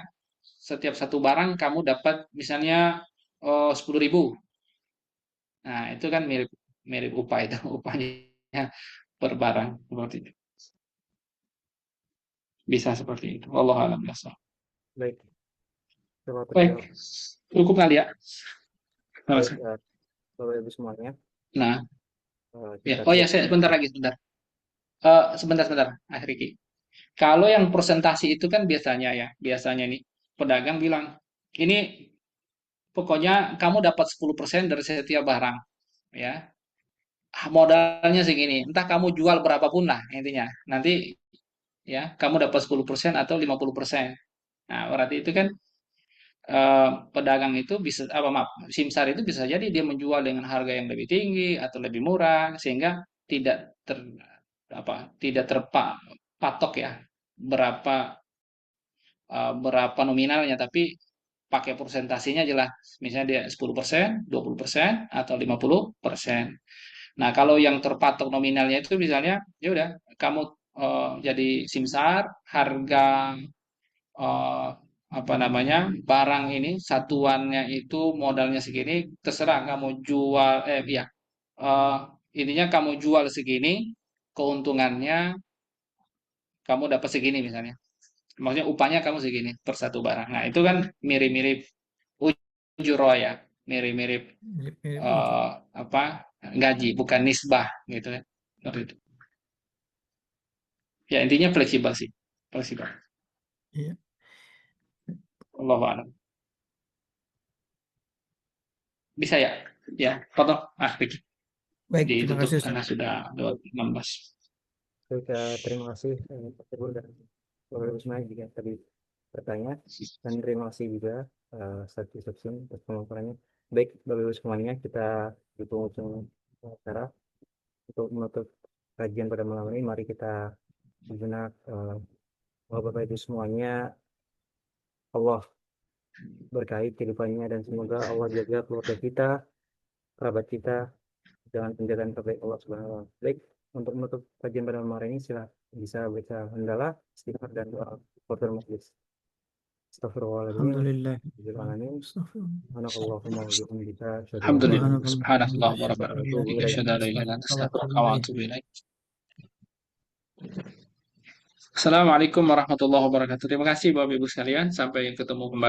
Setiap satu barang kamu dapat misalnya 10.000. Nah, itu kan mirip mirip upah itu, upahnya per barang seperti itu. Bisa seperti itu. Allah alam bishawab. Baik, coba Baik, terjawab. cukup kali ya. Baik, Bapak Ibu semuanya, Nah, ya. kita Oh ya, cukup. saya sebentar lagi, sebentar. Sebentar, Riki. Kalau yang presentasi itu kan biasanya nih pedagang bilang, ini pokoknya kamu dapat 10% dari setiap barang, ya. Modalnya segini, entah kamu jual berapapun lah intinya. Nanti ya, kamu dapat 10% atau 50%. Nah, berarti itu kan pedagang itu bisa apa maaf, simsar itu bisa jadi dia menjual dengan harga yang lebih tinggi atau lebih murah sehingga tidak ter apa tidak terpatok ya berapa berapa nominalnya, tapi pakai persentasinya jelas. Misalnya dia 10%, 20%, atau 50%. Nah, kalau yang terpatok nominalnya itu misalnya, ya udah kamu jadi simsar, harga eh, apa namanya barang ini satuannya itu modalnya segini, terserah kamu jual, ya eh, intinya kamu jual segini, keuntungannya kamu dapat segini misalnya. Maksudnya upahnya kamu segini per satu barang. Nah, itu kan mirip-mirip ujroh ya, mirip-mirip Mirip-mirip ujung. eh, apa gaji, bukan nisbah gitu ya. Seperti itu. Ya intinya fleksibel sih, fleksibel. Iya. Allahu a'lam. Bisa ya? Ya, potong. Ricky. Baik, terima Ditutup kasih Ustaz. karena sudah 2:16. Baik, terima kasih Pak Teguh dan Bapak Ibu semuanya juga tadi bertanya, dan terima kasih juga Ustaz Yusufin atas pemaparannya. Baik, Bapak Ibu semuanya, kita di penghujung acara untuk menutup kajian pada malam ini. Mari kita sejenak Bapak Ibu semuanya, Allah berkahi kehidupannya dan semoga Allah jaga keluarga kita, kerabat kita dengan penjagaan terbaik Allah Subhanahu wa Ta'ala. Baik, untuk menutup kajian pada malam hari ini bisa baca hamdalah, istighfar dan doa kafaratul majelis. Astagfirullahaladzim. Alhamdulillah. Alamin. Astagfirullah. Subhanakallahumma wa bihamdika asyhadu an la Alhamdulillah. ilaha illa anta Subhanallah wa astaghfiruka wa atubu barakatuh. ilaik. Asyhadu an la ilaha illa anta astaghfiruka wa atubu ilaik. Assalamualaikum warahmatullahi wabarakatuh. Terima kasih Bapak Ibu sekalian. Sampai ketemu kembali.